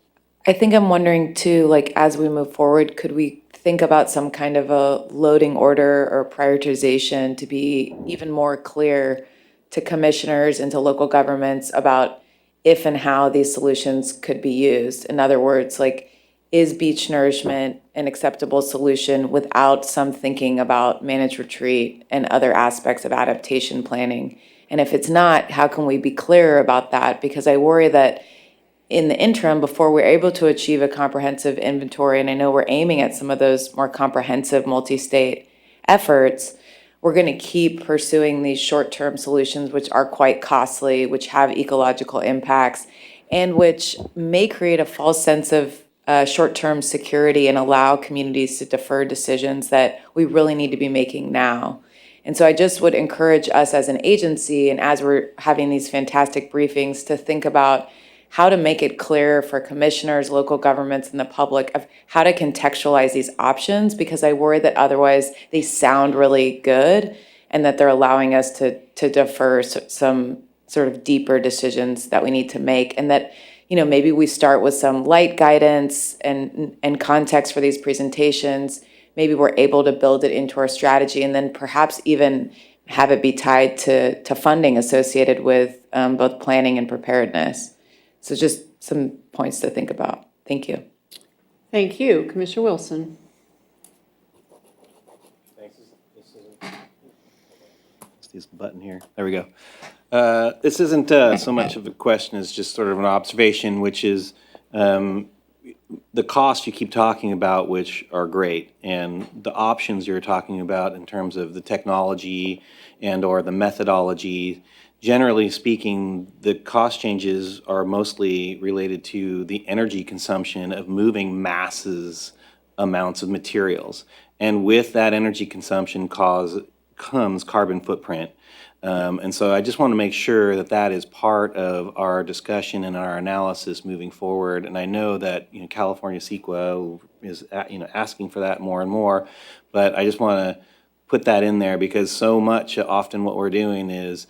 Speaker 12: think I'm wondering too, as we move forward, could we think about some kind of a loading order or prioritization to be even more clear to commissioners and to local governments about if and how these solutions could be used. In other words, like, is beach nourishment an acceptable solution without some thinking about managed retreat and other aspects of adaptation planning? And if it's not, how can we be clearer about that? Because I worry that in the interim, before we're able to achieve a comprehensive inventory, and I know we're aiming at some of those more comprehensive multi-state efforts, we're going to keep pursuing these short-term solutions, which are quite costly, which have ecological impacts, and which may create a false sense of short-term security and allow communities to defer decisions that we really need to be making now. And so I just would encourage us as an agency, and as we're having these fantastic briefings, to think about how to make it clear for commissioners, local governments, and the public of how to contextualize these options, because I worry that otherwise they sound really good and that they're allowing us to defer some sort of deeper decisions that we need to make. And that, you know, maybe we start with some light guidance and context for these presentations. Maybe we're able to build it into our strategy, and then perhaps even have it be tied to funding associated with both planning and preparedness. So just some points to think about. Thank you.
Speaker 7: Thank you. Commissioner Wilson.
Speaker 13: This button here. There we go. This isn't so much of a question as just sort of an observation, which is the costs you keep talking about, which are great, and the options you're talking about in terms of the technology and or the methodology. Generally speaking, the cost changes are mostly related to the energy consumption of moving masses amounts of materials. And with that energy consumption comes carbon footprint. And so I just want to make sure that that is part of our discussion and our analysis moving forward. And I know that, you know, California CEQA is, asking for that more and more, but I just want to put that in there, because so much often what we're doing is,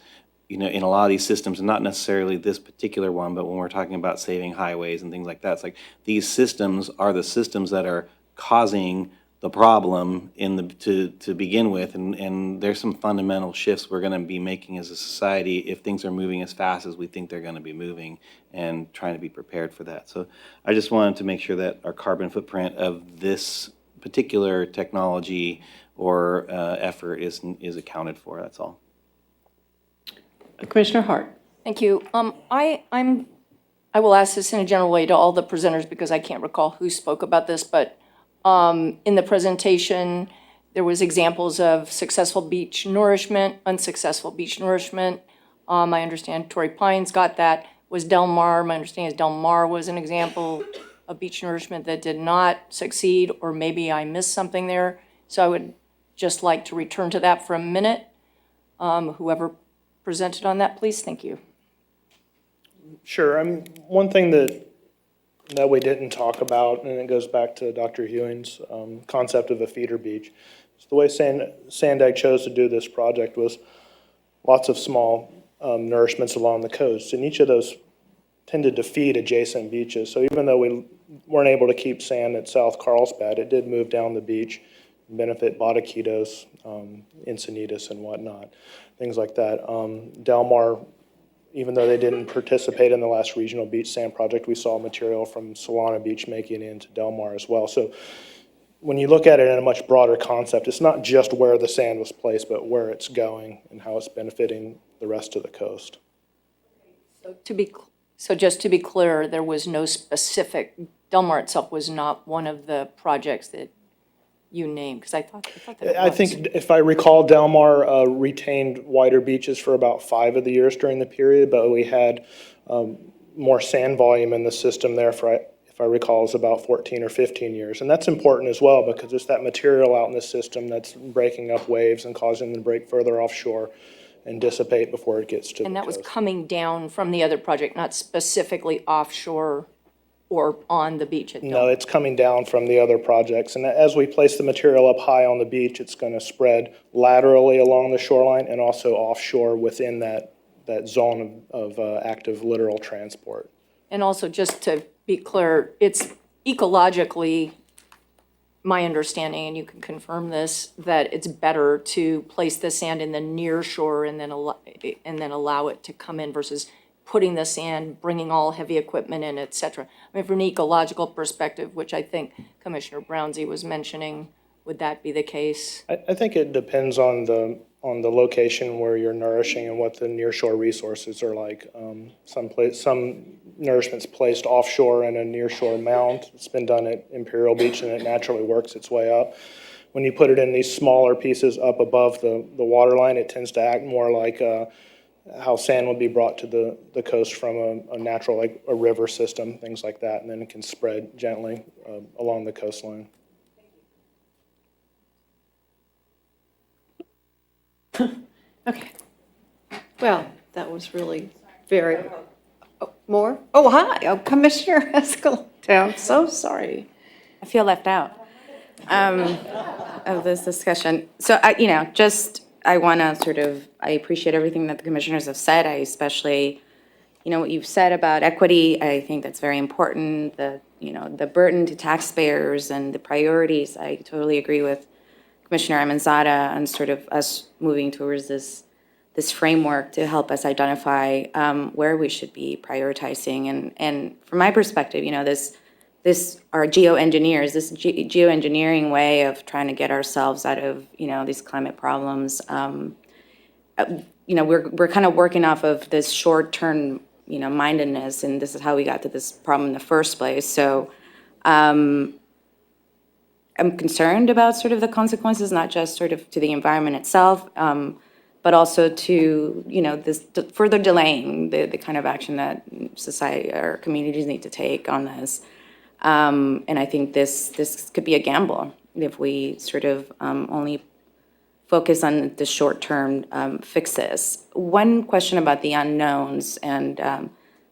Speaker 13: in a lot of these systems, and not necessarily this particular one, but when we're talking about saving highways and things like that, it's like these systems are the systems that are causing the problem to begin with, and there's some fundamental shifts we're going to be making as a society if things are moving as fast as we think they're going to be moving, and trying to be prepared for that. So I just wanted to make sure that our carbon footprint of this particular technology or effort is accounted for. That's all.
Speaker 7: Commissioner Hart.
Speaker 14: Thank you. I will ask this in a general way to all the presenters, because I can't recall who spoke about this, but in the presentation, there was examples of successful beach nourishment, unsuccessful beach nourishment. I understand Torrey Pines got that. Was Del Mar, my understanding is Del Mar was an example of beach nourishment that did not succeed, or maybe I missed something there. So I would just like to return to that for a minute. Whoever presented on that, please. Thank you.
Speaker 6: Sure. One thing that we didn't talk about, and it goes back to Dr. Ewing's concept of a feeder beach. So the way Sandag chose to do this project was lots of small nourishments along the coast, and each of those tended to feed adjacent beaches. So even though we weren't able to keep sand at South Carlsbad, it did move down the beach, benefit Botaquitos, Encinitas, and whatnot, things like that. Del Mar, even though they didn't participate in the last regional beach sand project, we saw material from Solana Beach making it into Del Mar as well. So when you look at it in a much broader concept, it's not just where the sand was placed, but where it's going and how it's benefiting the rest of the coast.
Speaker 14: So just to be clear, there was no specific, Del Mar itself was not one of the projects that you named, because I thought that it was.
Speaker 6: I think, if I recall, Del Mar retained wider beaches for about 5 of the years during the period, but we had more sand volume in the system there for, if I recall, is about 14 or 15 years. And that's important as well, because it's that material out in the system that's breaking up waves and causing them to break further offshore and dissipate before it gets to the coast.
Speaker 14: And that was coming down from the other project, not specifically offshore or on the beach at Del Mar?
Speaker 6: No, it's coming down from the other projects. And as we place the material up high on the beach, it's going to spread laterally along the shoreline and also offshore within that zone of active littoral transport.
Speaker 14: And also, just to be clear, it's ecologically, my understanding, and you can confirm this, that it's better to place the sand in the near shore and then allow it to come in versus putting the sand, bringing all heavy equipment in, et cetera. I mean, from an ecological perspective, which I think Commissioner Brownsey was mentioning, would that be the case?
Speaker 6: I think it depends on the location where you're nourishing and what the nearshore resources are like. Some nourishment's placed offshore in a nearshore mound. It's been done at Imperial Beach and it naturally works its way up. When you put it in these smaller pieces up above the water line, it tends to act more like how sand would be brought to the coast from a natural, like a river system, things like that, and then it can spread gently along the coastline.
Speaker 7: Okay. Well, that was really very, more? Oh, hi, Commissioner Escalante, I'm so sorry.
Speaker 15: I feel left out of this discussion. So, I want to I appreciate everything that the commissioners have said. I especially, what you've said about equity, I think that's very important. The burden to taxpayers and the priorities, I totally agree with Commissioner Amanzada on sort of us moving towards this framework to help us identify where we should be prioritizing. And from my perspective, this our geoengineers, this geoengineering way of trying to get ourselves out of, these climate problems. We're kind of working off of this short-term, mindedness, and this is how we got to this problem in the first place. So I'm concerned about sort of the consequences, not just sort of to the environment itself, but also to, this further delaying the kind of action that society or communities need to take on this. And I think this could be a gamble if we sort of only focus on the short-term fixes. One question about the unknowns, and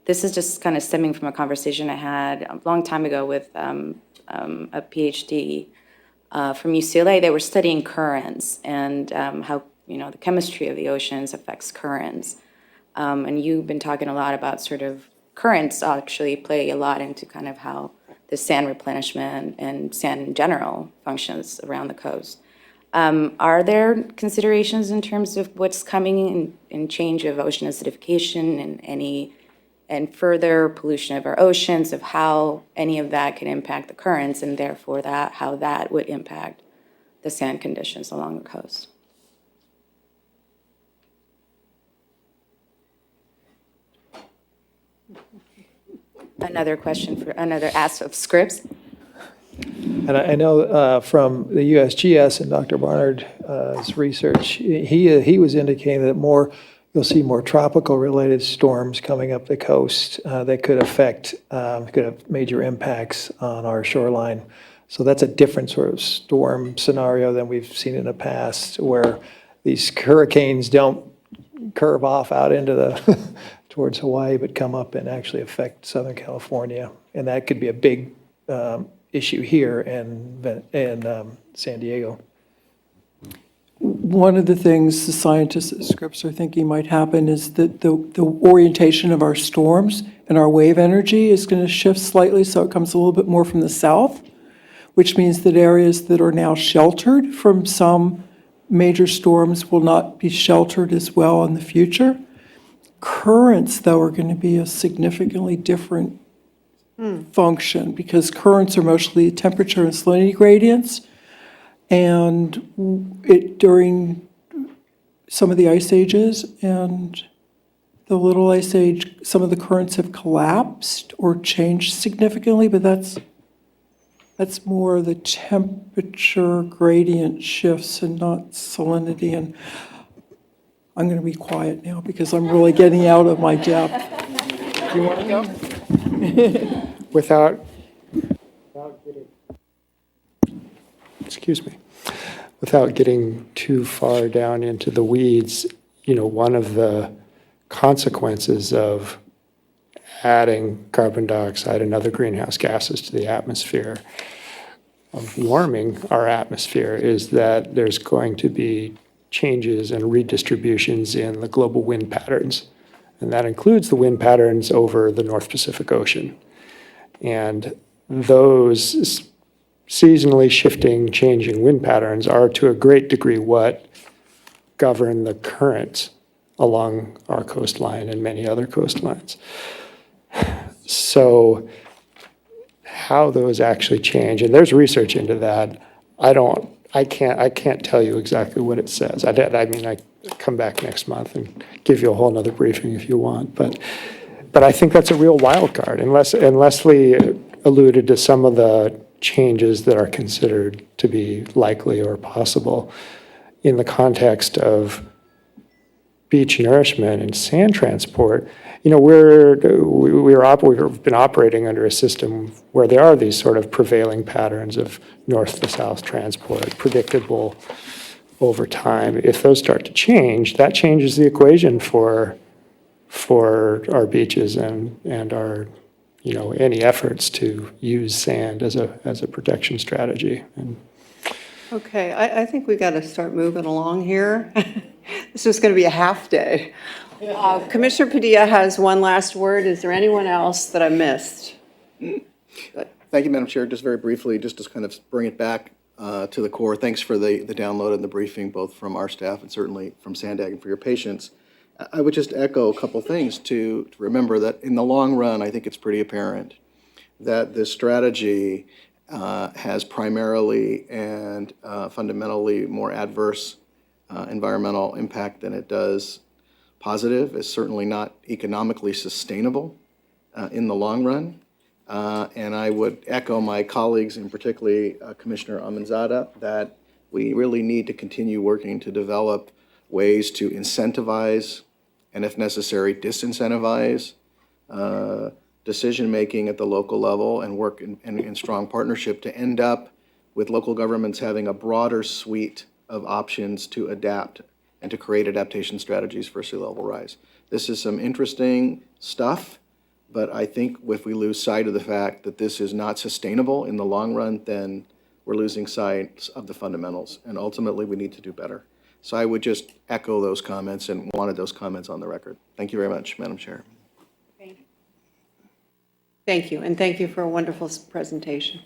Speaker 15: this is just kind of stemming from a conversation I had a long time ago with a PhD from UCLA. They were studying currents and how, the chemistry of the oceans affects currents. And you've been talking a lot about sort of currents actually play a lot into kind of how the sand replenishment and sand in general functions around the coast. Are there considerations in terms of what's coming in change of ocean acidification and further pollution of our oceans, of how any of that can impact the currents, and therefore how that would impact the sand conditions along the coast? Another question for another ask of Scripps.
Speaker 1: And I know from the USGS and Dr. Barnard's research, he was indicating that you'll see more tropical-related storms coming up the coast that could have major impacts on our shoreline. So that's a different sort of storm scenario than we've seen in the past, where these hurricanes don't curve off out into the towards Hawaii, but come up and actually affect Southern California. And that could be a big issue here in San Diego.
Speaker 4: One of the things the scientists at Scripps are thinking might happen is that the orientation of our storms and our wave energy is going to shift slightly, so it comes a little bit more from the south, which means that areas that are now sheltered from some major storms will not be sheltered as well in the future. Currents, though, are going to be a significantly different function, because currents are mostly temperature and salinity gradients, and during some of the ice ages and the little ice age, some of the currents have collapsed or changed significantly, but that's more the temperature gradient shifts and not salinity. And I'm going to be quiet now because I'm really getting out of my depth. Do you want to go?
Speaker 3: Without getting too far down into the weeds, one of the consequences of adding carbon dioxide and other greenhouse gases to the atmosphere, of warming our atmosphere, is that there's going to be changes and redistributions in the global wind patterns. And that includes the wind patterns over the North Pacific Ocean. And those seasonally shifting, changing wind patterns are to a great degree what govern the current along our coastline and many other coastlines. So how those actually change, and there's research into that. I can't tell you exactly what it says. I come back next month and give you a whole nother briefing if you want, but I think that's a real wild card, and Leslie alluded to some of the changes that are considered to be likely or possible in the context of beach nourishment and sand transport. You know, we've been operating under a system where there are these sort of prevailing patterns of north to south transport, predictable over time. If those start to change, that changes the equation for our beaches and our, any efforts to use sand as a protection strategy. And
Speaker 7: Okay, I think we got to start moving along here. This is going to be a half day. Commissioner Padilla has one last word. Is there anyone else that I missed?
Speaker 16: Thank you, Madam Chair. Just very briefly, just to kind of bring it back to the core, thanks for the download and the briefing, both from our staff and certainly from Sandag, and for your patience. I would just echo a couple things to remember that in the long run, I think it's pretty apparent that this strategy has primarily and fundamentally more adverse environmental impact than it does positive. It's certainly not economically sustainable in the long run. And I would echo my colleagues, and particularly Commissioner Amanzada, that we really need to continue working to develop ways to incentivize and, if necessary, disincentivize decision-making at the local level, and work in strong partnership to end up with local governments having a broader suite of options to adapt and to create adaptation strategies for sea level rise. This is some interesting stuff, but I think if we lose sight of the fact that this is not sustainable in the long run, then we're losing sight of the fundamentals, and ultimately we need to do better. So I would just echo those comments and wanted those comments on the record. Thank you very much, Madam Chair.
Speaker 7: Thank you, and thank you for a wonderful presentation.